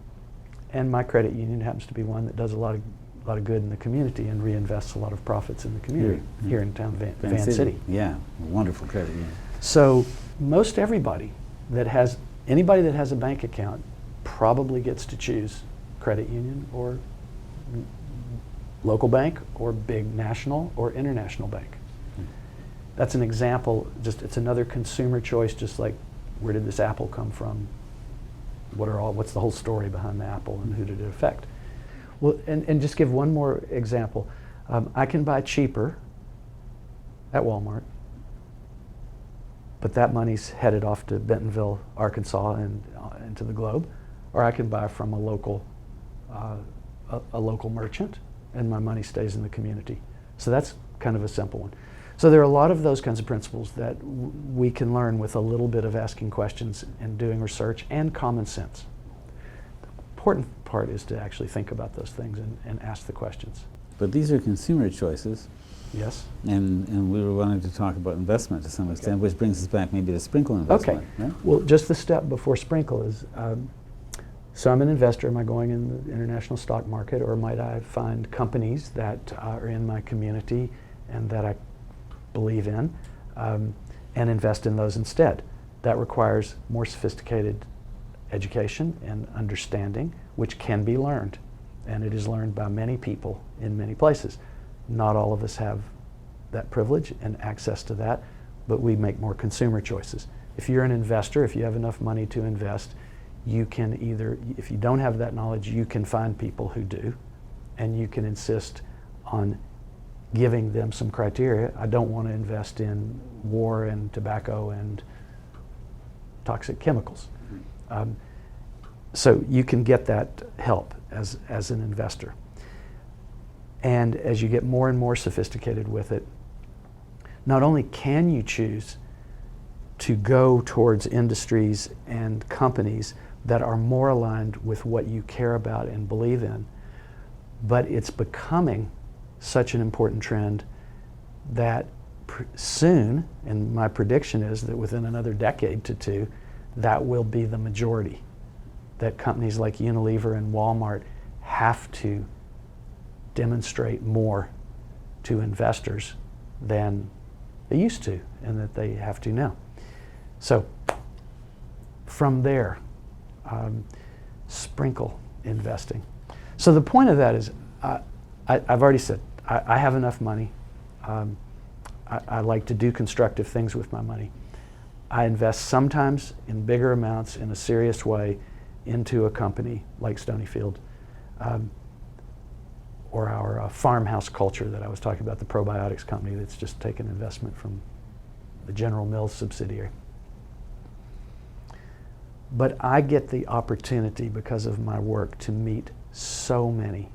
and my credit union happens to be one that does a lot of good in the community and reinvests a lot of profits in the community here in town, Van City. Yeah, wonderful credit union. So most anybody that has a bank account probably gets to choose credit union or local bank or big national or international bank. That's an example, it's another consumer choice, just like where did this apple come from? What's the whole story behind the apple and who did it affect? Well, and just give one more example. I can buy cheaper at Walmart, but that money's headed off to Bentonville, Arkansas, and into the globe. Or I can buy from a local merchant, and my money stays in the community. So that's kind of a simple one. So there are a lot of those kinds of principles that we can learn with a little bit of asking questions and doing research and common sense. The important part is to actually think about those things and ask the questions. But these are consumer choices. Yes. And we were wanting to talk about investment to some extent, which brings us back maybe to sprinkle investment. Okay. Right? Well, just the step before sprinkle is, so I'm an investor. Am I going in the international stock market, or might I find companies that are in my community and that I believe in, and invest in those instead? That requires more sophisticated education and understanding, which can be learned, and it is learned by many people in many places. Not all of us have that privilege and access to that, but we make more consumer choices. If you're an investor, if you have enough money to invest, you can either, if you don't have that knowledge, you can find people who do, and you can insist on giving them some criteria. I don't want to invest in war and tobacco and toxic chemicals. So you can get that help as an investor. And as you get more and more sophisticated with it, not only can you choose to go towards industries and companies that are more aligned with what you care about and believe in, but it's becoming such an important trend that soon, and my prediction is that within another decade to two, that will be the majority. That companies like Unilever and Walmart have to demonstrate more to investors than they used to, and that they have to now. So from there, sprinkle investing. So the point of that is, I've already said, I have enough money. I like to do constructive things with my money. I invest sometimes in bigger amounts in a serious way into a company like Stonyfield, or our farmhouse culture that I was talking about, the probiotics company that's just taken investment from the General Mills subsidiary. But I get the opportunity, because of my work, to meet so many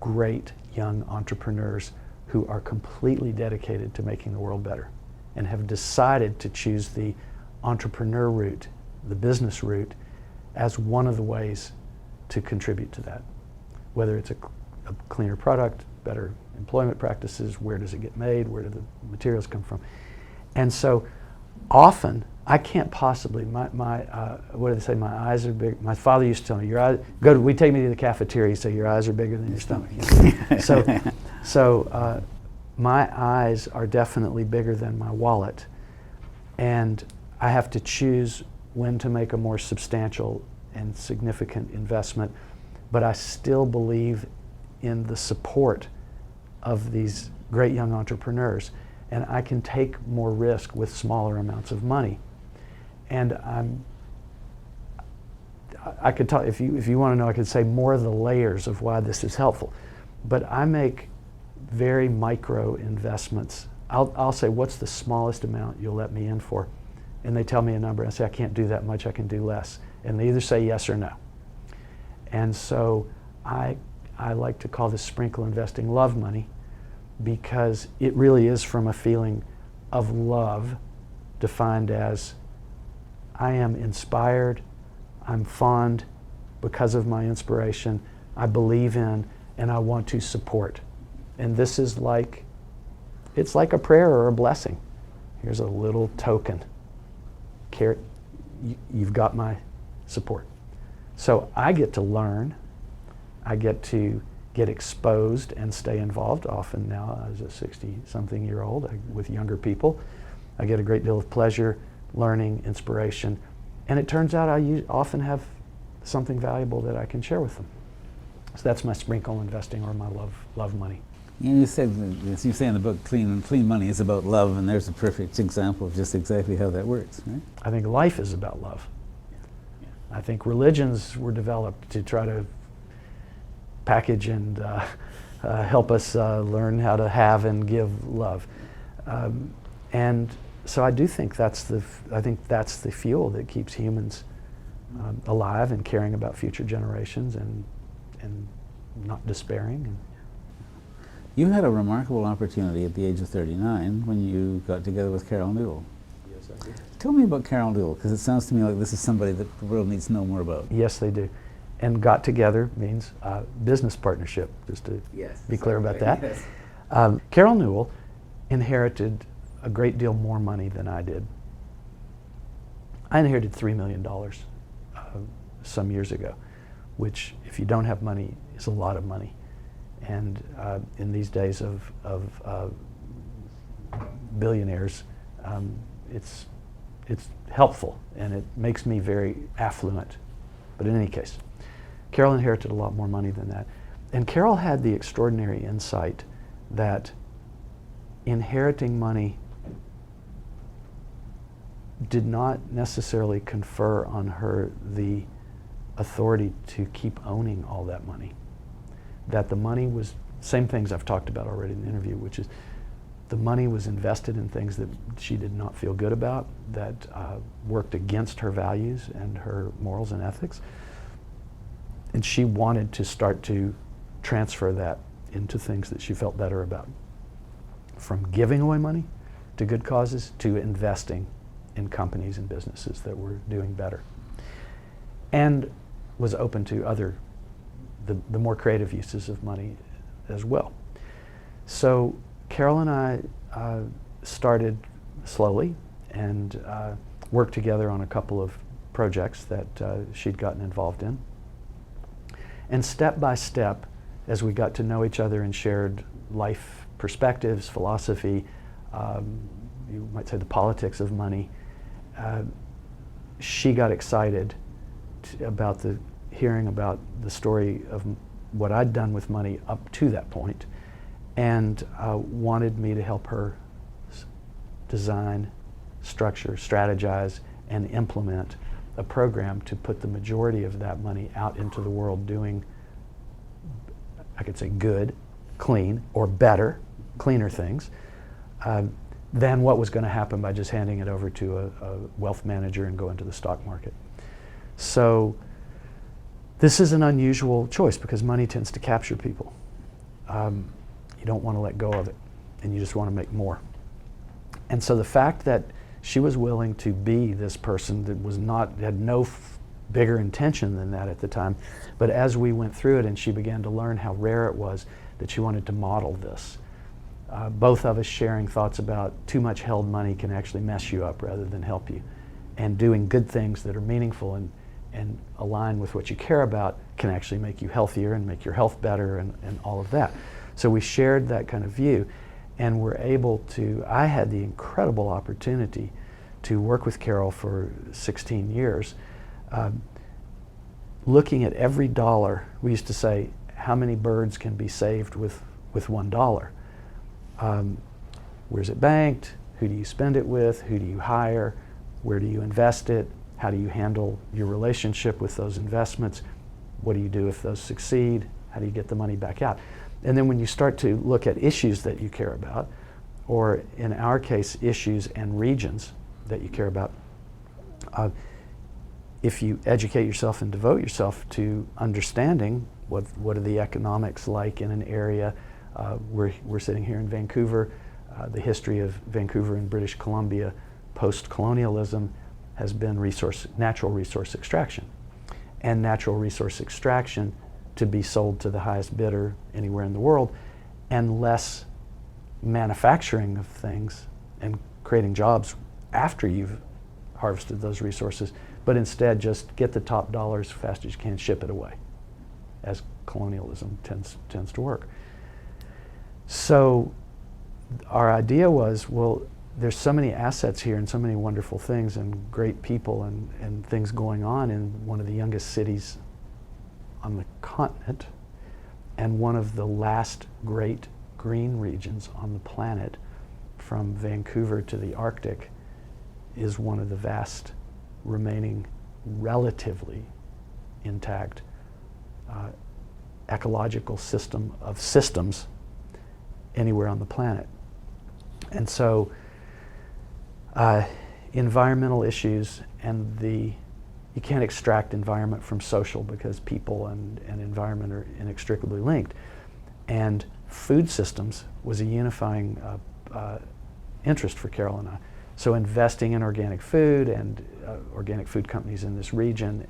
great young entrepreneurs who are completely dedicated to making the world better and have decided to choose the entrepreneur route, the business route, as one of the ways to contribute to that. Whether it's a cleaner product, better employment practices, where does it get made, where do the materials come from? And so often, I can't possibly, what do they say, my eyes are big. My father used to tell me, your eyes, we take me to the cafeteria, so your eyes are bigger than your stomach. So my eyes are definitely bigger than my wallet. And I have to choose when to make a more substantial and significant investment, but I still believe in the support of these great young entrepreneurs, and I can take more risk with smaller amounts of money. And I could talk, if you want to know, I could say more of the layers of why this is helpful. But I make very micro investments. I'll say, what's the smallest amount you'll let me in for? And they tell me a number, and I say, I can't do that much, I can do less. And they either say yes or no. And so I like to call this sprinkle investing love money, because it really is from a feeling of love, defined as I am inspired, I'm fond because of my inspiration, I believe in, and I want to support. And this is like, it's like a prayer or a blessing. Here's a little token. You've got my support. So I get to learn, I get to get exposed and stay involved. Often now, as a 60-something-year-old with younger people, I get a great deal of pleasure, learning, inspiration, and it turns out I often have something valuable that I can share with them. So that's my sprinkle investing, or my love money. You said, as you say in the book, clean money is about love, and there's a perfect example of just exactly how that works, right? I think life is about love. I think religions were developed to try to package and help us learn how to have and give love. And so I do think that's the fuel that keeps humans alive and caring about future generations and not despairing. You had a remarkable opportunity at the age of 39 when you got together with Carol Newell. Yes, I did. Tell me about Carol Newell, because it sounds to me like this is somebody that the world needs to know more about. Yes, they do. And got together means business partnership, just to be clear about that. Yes. Carol Newell inherited a great deal more money than I did. I inherited $3 million some years ago, which, if you don't have money, is a lot of money. And in these days of billionaires, it's helpful, and it makes me very affluent. But in any case, Carol inherited a lot more money than that. And Carol had the extraordinary insight that inheriting money did not necessarily confer on her the authority to keep owning all that money. That the money was, same things I've talked about already in the interview, which is the money was invested in things that she did not feel good about, that worked against her values and her morals and ethics. And she wanted to start to transfer that into things that she felt better about. From giving away money to good causes to investing in companies and businesses that were doing better. And was open to the more creative uses of money as well. So Carol and I started slowly and worked together on a couple of projects that she'd gotten involved in. And step by step, as we got to know each other and shared life perspectives, philosophy, you might say the politics of money, she got excited about hearing about the story of what I'd done with money up to that point, and wanted me to help her design, structure, strategize, and implement a program to put the majority of that money out into the world doing, I could say, good, clean, or better, cleaner things than what was going to happen by just handing it over to a wealth manager and go into the stock market. So this is an unusual choice because money tends to capture people. You don't want to let go of it, and you just want to make more. And so the fact that she was willing to be this person that had no bigger intention than that at the time, but as we went through it and she began to learn how rare it was, that she wanted to model this. Both of us sharing thoughts about too much held money can actually mess you up rather than help you. And doing good things that are meaningful and align with what you care about can actually make you healthier and make your health better and all of that. So we shared that kind of view, and were able to, I had the incredible opportunity to work with Carol for 16 years, looking at every dollar. We used to say, how many birds can be saved with $1? Where's it banked? Who do you spend it with? Who do you hire? Where do you invest it? How do you handle your relationship with those investments? What do you do if those succeed? How do you get the money back out? And then when you start to look at issues that you care about, or in our case, issues and regions that you care about, if you educate yourself and devote yourself to understanding what are the economics like in an area, we're sitting here in Vancouver, the history of Vancouver and British Columbia post-colonialism has been natural resource extraction. And natural resource extraction to be sold to the highest bidder anywhere in the world, and less manufacturing of things and creating jobs after you've harvested those resources, but instead just get the top dollars as fast as you can, ship it away, as colonialism tends to work. So our idea was, well, there's so many assets here and so many wonderful things and great people and things going on in one of the youngest cities on the continent. and one of the last great green regions on the planet, from Vancouver to the Arctic, is one of the vast remaining relatively intact ecological system of systems anywhere on the planet. And so environmental issues and you can't extract environment from social, because people and environment are inextricably linked. And food systems was a unifying interest for Carol and I. So investing in organic food and organic food companies in this region,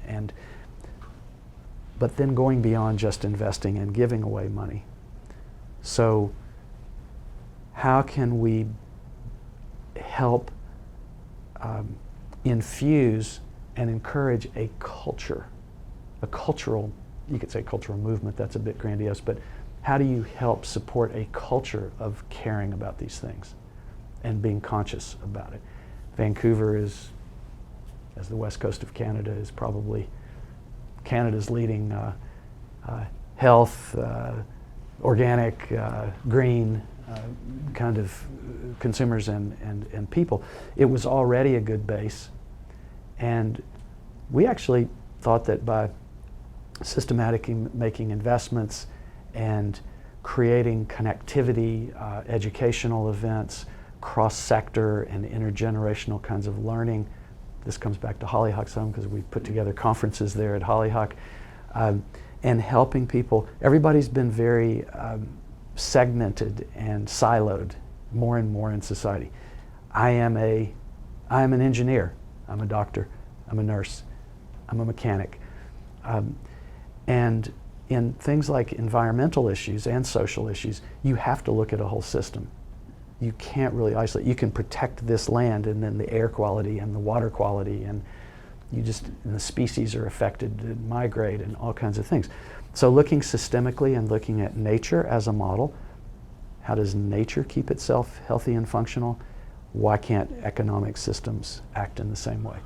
but then going beyond just investing and giving away money. So how can we help infuse and encourage a culture, a cultural, you could say cultural movement, that's a bit grandiose, but how do you help support a culture of caring about these things and being conscious about it? Vancouver is, as the west coast of Canada, is probably Canada's leading health, organic, green kind of consumers and people. It was already a good base, and we actually thought that by systematically making investments and creating connectivity, educational events, cross-sector and intergenerational kinds of learning. This comes back to Hollyhock some, because we put together conferences there at Hollyhock, and helping people. Everybody's been very segmented and siloed more and more in society. I am an engineer, I'm a doctor, I'm a nurse, I'm a mechanic. And in things like environmental issues and social issues, you have to look at a whole system. You can't really isolate. You can protect this land, and then the air quality and the water quality, and and the species are affected and migrate and all kinds of things. So looking systemically and looking at nature as a model. How does nature keep itself healthy and functional? Why can't economic systems act in the same way?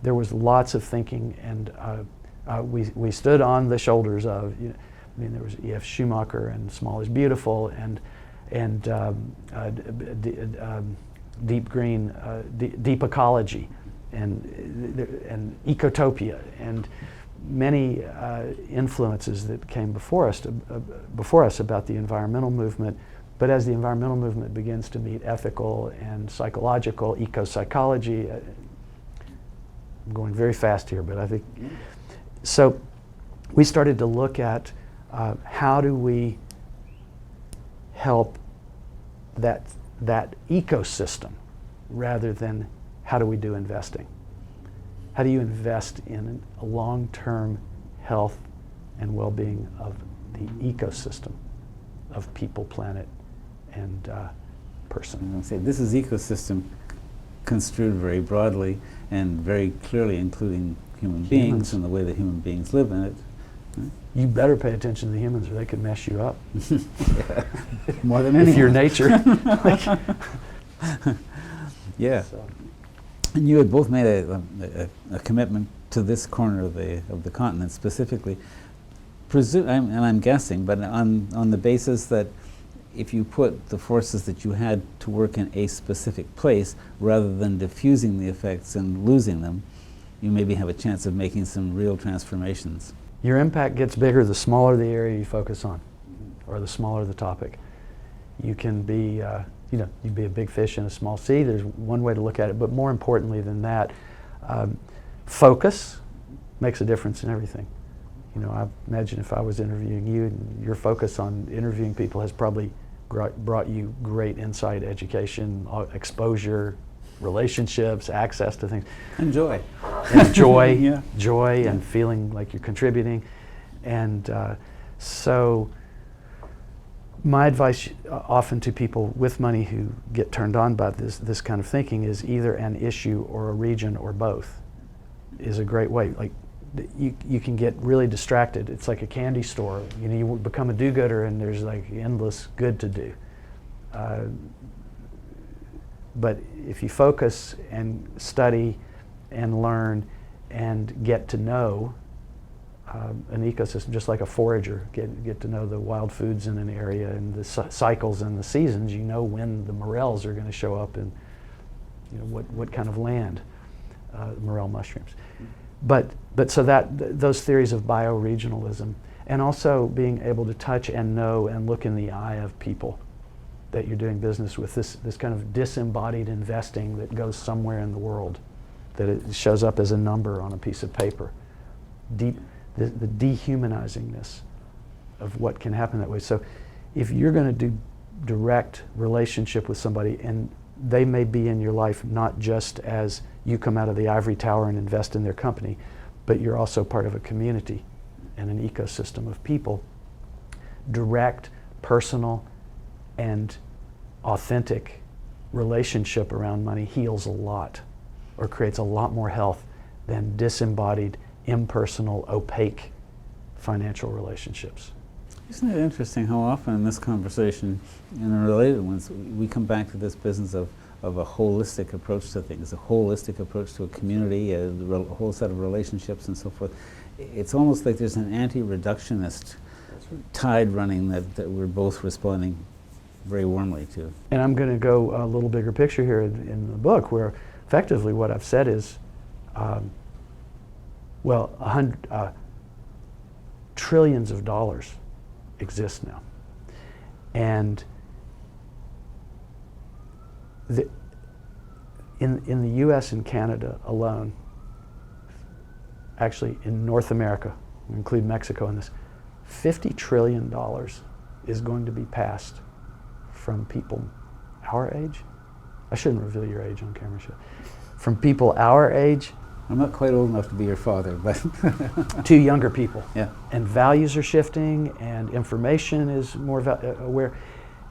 There was lots of thinking, and we stood on the shoulders of, there was E.F. Schumacher and Small is Beautiful and deep green, deep ecology, and ecotopia, and many influences that came before us about the environmental movement. But as the environmental movement begins to meet ethical and psychological, eco-psychology, I'm going very fast here, but I think, so we started to look at how do we help that ecosystem, rather than how do we do investing. How do you invest in a long-term health and well-being of the ecosystem of people, planet, and person? I'm going to say this is ecosystem construed very broadly and very clearly, including human beings and the way that human beings live in it. You better pay attention to the humans, or they could mess you up. Yeah. More than anyone. If you're nature. Yeah. So. And you had both made a commitment to this corner of the continent specifically. And I'm guessing, but on the basis that if you put the forces that you had to work in a specific place, rather than diffusing the effects and losing them, you maybe have a chance of making some real transformations. Your impact gets bigger the smaller the area you focus on, or the smaller the topic. You can be, you'd be a big fish in a small sea. There's one way to look at it, but more importantly than that, focus makes a difference in everything. I imagine if I was interviewing you, and your focus on interviewing people has probably brought you great insight, education, exposure, relationships, access to things. And joy. And joy, yeah. Joy, and feeling like you're contributing. And so my advice often to people with money who get turned on by this kind of thinking is either an issue or a region or both is a great way. Like you can get really distracted. It's like a candy store. You become a do-gooder, and there's like endless good to do. But if you focus and study and learn and get to know an ecosystem, just like a forager. Get to know the wild foods in an area and the cycles and the seasons. You know when the morels are going to show up and what kind of land, morel mushrooms. But so those theories of bioregionalism, and also being able to touch and know and look in the eye of people that you're doing business with, this kind of disembodied investing that goes somewhere in the world, that it shows up as a number on a piece of paper. The dehumanizingness of what can happen that way. So if you're going to do direct relationship with somebody, and they may be in your life not just as you come out of the ivory tower and invest in their company, but you're also part of a community and an ecosystem of people. Direct, personal, and authentic relationship around money heals a lot, or creates a lot more health than disembodied, impersonal, opaque financial relationships. Isn't it interesting how often in this conversation and in related ones we come back to this business of a holistic approach to things, a holistic approach to a community, a whole set of relationships and so forth. It's almost like there's an anti-reductionist tide running that we're both responding very warmly to. And I'm going to go a little bigger picture here in the book, where effectively what I've said is, trillions of dollars exist now. And in the US and Canada alone, actually in North America, we include Mexico in this, $50 trillion is going to be passed from people our age. I shouldn't reveal your age on camera, should I? From people our age. I'm not quite old enough to be your father, but to younger people. Yeah. And values are shifting, and information is more aware,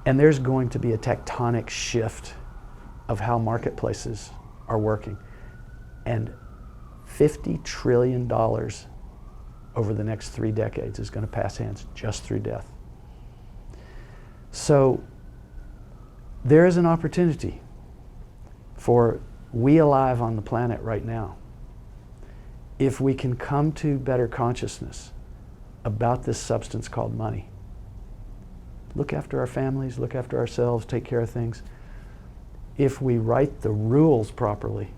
and there's going to be a tectonic shift of how marketplaces are working. And $50 trillion over the next 3 decades is going to pass hands just through death. So there is an opportunity for we alive on the planet right now, if we can come to better consciousness about this substance called money. Look after our families, look after ourselves, take care of things. If we write the rules properly,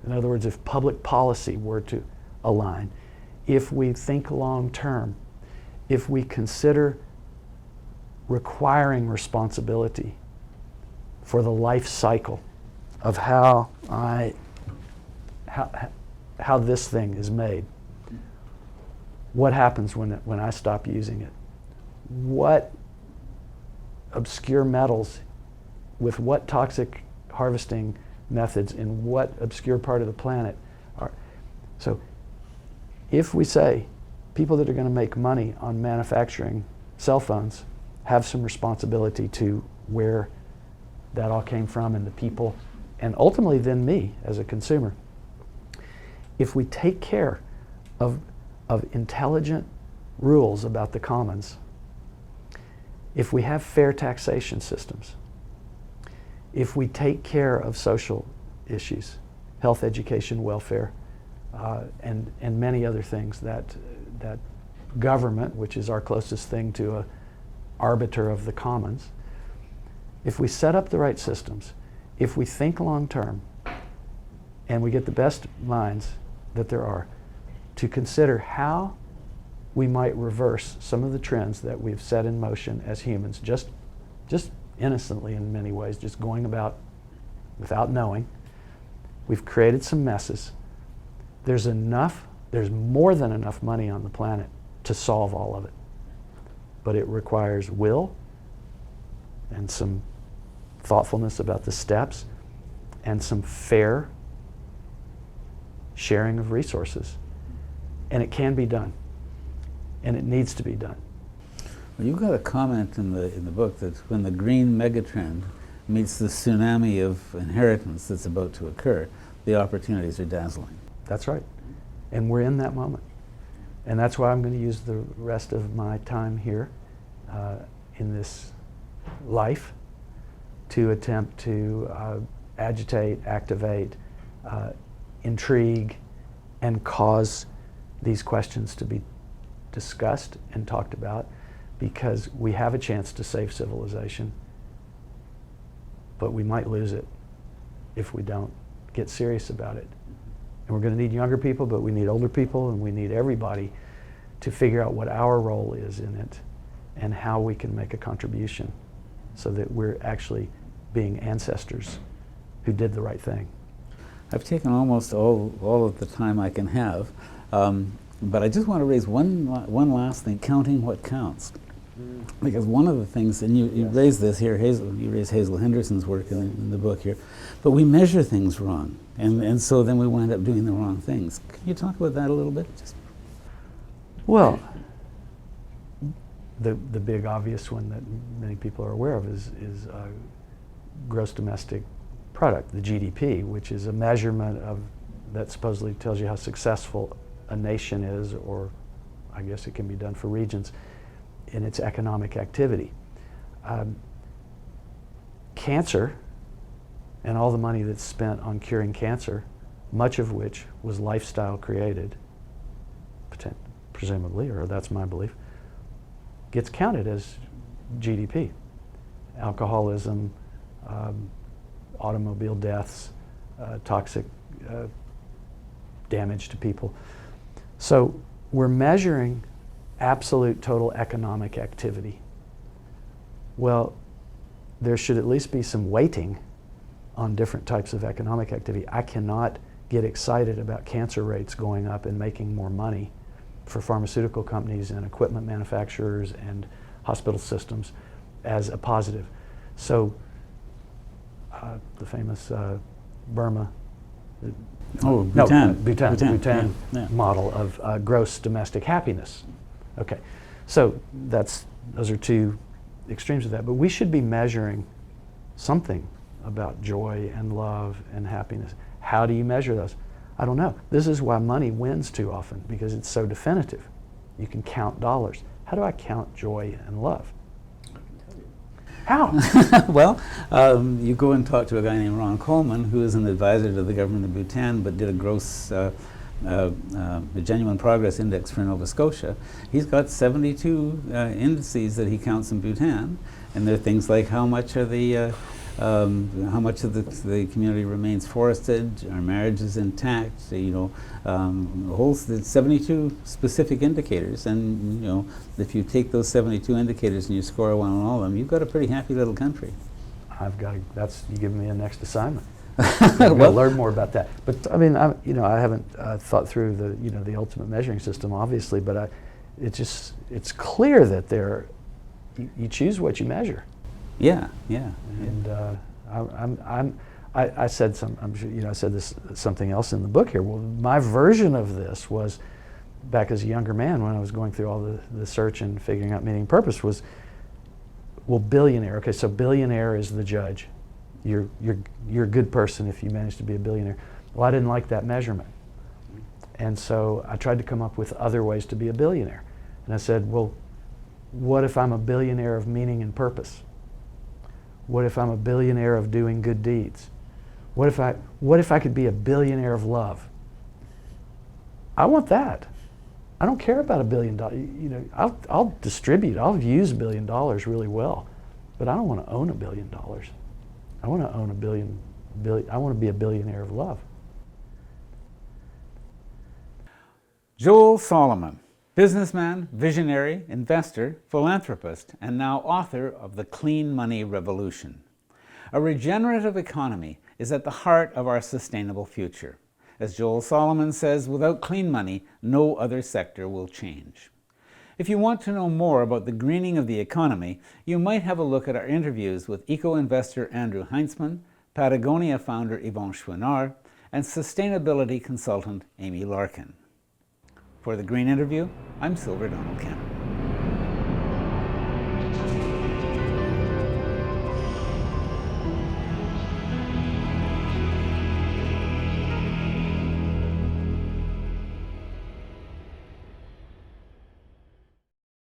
in other words, if public policy were to align, if we think long term, if we consider requiring responsibility for the life cycle of how this thing is made, what happens when I stop using it? What obscure metals with what toxic harvesting methods in what obscure part of the planet are. So if we say people that are going to make money on manufacturing cell phones have some responsibility to where that all came from and the people, and ultimately then me as a consumer, if we take care of intelligent rules about the commons, if we have fair taxation systems, if we take care of social issues, health, education, welfare, and many other things that government, which is our closest thing to a arbiter of the commons, if we set up the right systems, if we think long term, and we get the best minds that there are to consider how we might reverse some of the trends that we've set in motion as humans, just innocently in many ways, just going about without knowing. We've created some messes. There's more than enough money on the planet to solve all of it. But it requires will and some thoughtfulness about the steps and some fair sharing of resources. And it can be done. And it needs to be done. Well, you've got a comment in the book that when the green megatrend meets the tsunami of inheritance that's about to occur, the opportunities are dazzling. That's right. And we're in that moment. And that's why I'm going to use the rest of my time here in this life to attempt to agitate, activate, intrigue, and cause these questions to be discussed and talked about, because we have a chance to save civilization, but we might lose it if we don't get serious about it. And we're going to need younger people, but we need older people, and we need everybody to figure out what our role is in it and how we can make a contribution so that we're actually being ancestors who did the right thing. I've taken almost all of the time I can have, but I just want to raise one last thing, counting what counts. Because one of the things, and you raised this here, you raised Hazel Henderson's work in the book here, but we measure things wrong, and so then we wind up doing the wrong things. Can you talk about that a little bit? Well, the big obvious one that many people are aware of is gross domestic product, the GDP, which is a measurement of that supposedly tells you how successful a nation is, or I guess it can be done for regions, in its economic activity. Cancer and all the money that's spent on curing cancer, much of which was lifestyle created, presumably, or that's my belief, gets counted as GDP. Alcoholism, automobile deaths, toxic damage to people. So we're measuring absolute total economic activity. Well, there should at least be some weighting on different types of economic activity. I cannot get excited about cancer rates going up and making more money for pharmaceutical companies and equipment manufacturers and hospital systems as a positive. So the famous Burma, Bhutan model of gross domestic happiness. Okay, so those are two extremes of that, but we should be measuring something about joy and love and happiness. How do you measure those? I don't know. This is why money wins too often, because it's so definitive. You can count dollars. How do I count joy and love? How? Well, you go and talk to a guy named Ron Coleman, who is an advisor to the government of Bhutan, but did a gross, genuine progress index for Nova Scotia. He's got 72 indices that he counts in Bhutan, and there are things like how much of the community remains forested, our marriage is intact, whole 72 specific indicators, and if you take those 72 indicators and you score one on all of them, you've got a pretty happy little country. You give me a next assignment. I've got to learn more about that. But I mean, I haven't thought through the ultimate measuring system, obviously, but it's clear that you choose what you measure. Yeah. And I said I'm sure I said this something else in the book here. Well, my version of this was back as a younger man when I was going through all the search and figuring out meaning and purpose was, well, billionaire. Okay, so billionaire is the judge. You're a good person if you manage to be a billionaire. Well, I didn't like that measurement, and so I tried to come up with other ways to be a billionaire. And I said, well, what if I'm a billionaire of meaning and purpose? What if I'm a billionaire of doing good deeds? What if I could be a billionaire of love? I want that. I don't care about $1 billion. I'll distribute. I'll use $1 billion really well, but I don't want to own $1 billion. I want to own $1 billion. I want to be a billionaire of love. Joel Solomon, businessman, visionary, investor, philanthropist, and now author of The Clean Money Revolution. A regenerative economy is at the heart of our sustainable future. As Joel Solomon says, without clean money, no other sector will change. If you want to know more about the greening of the economy, you might have a look at our interviews with eco-investor Andrew Heinzman, Patagonia founder Yvon Chouinard, and sustainability consultant Amy Larkin. For The Green Interview, I'm Silver Donald Cameron.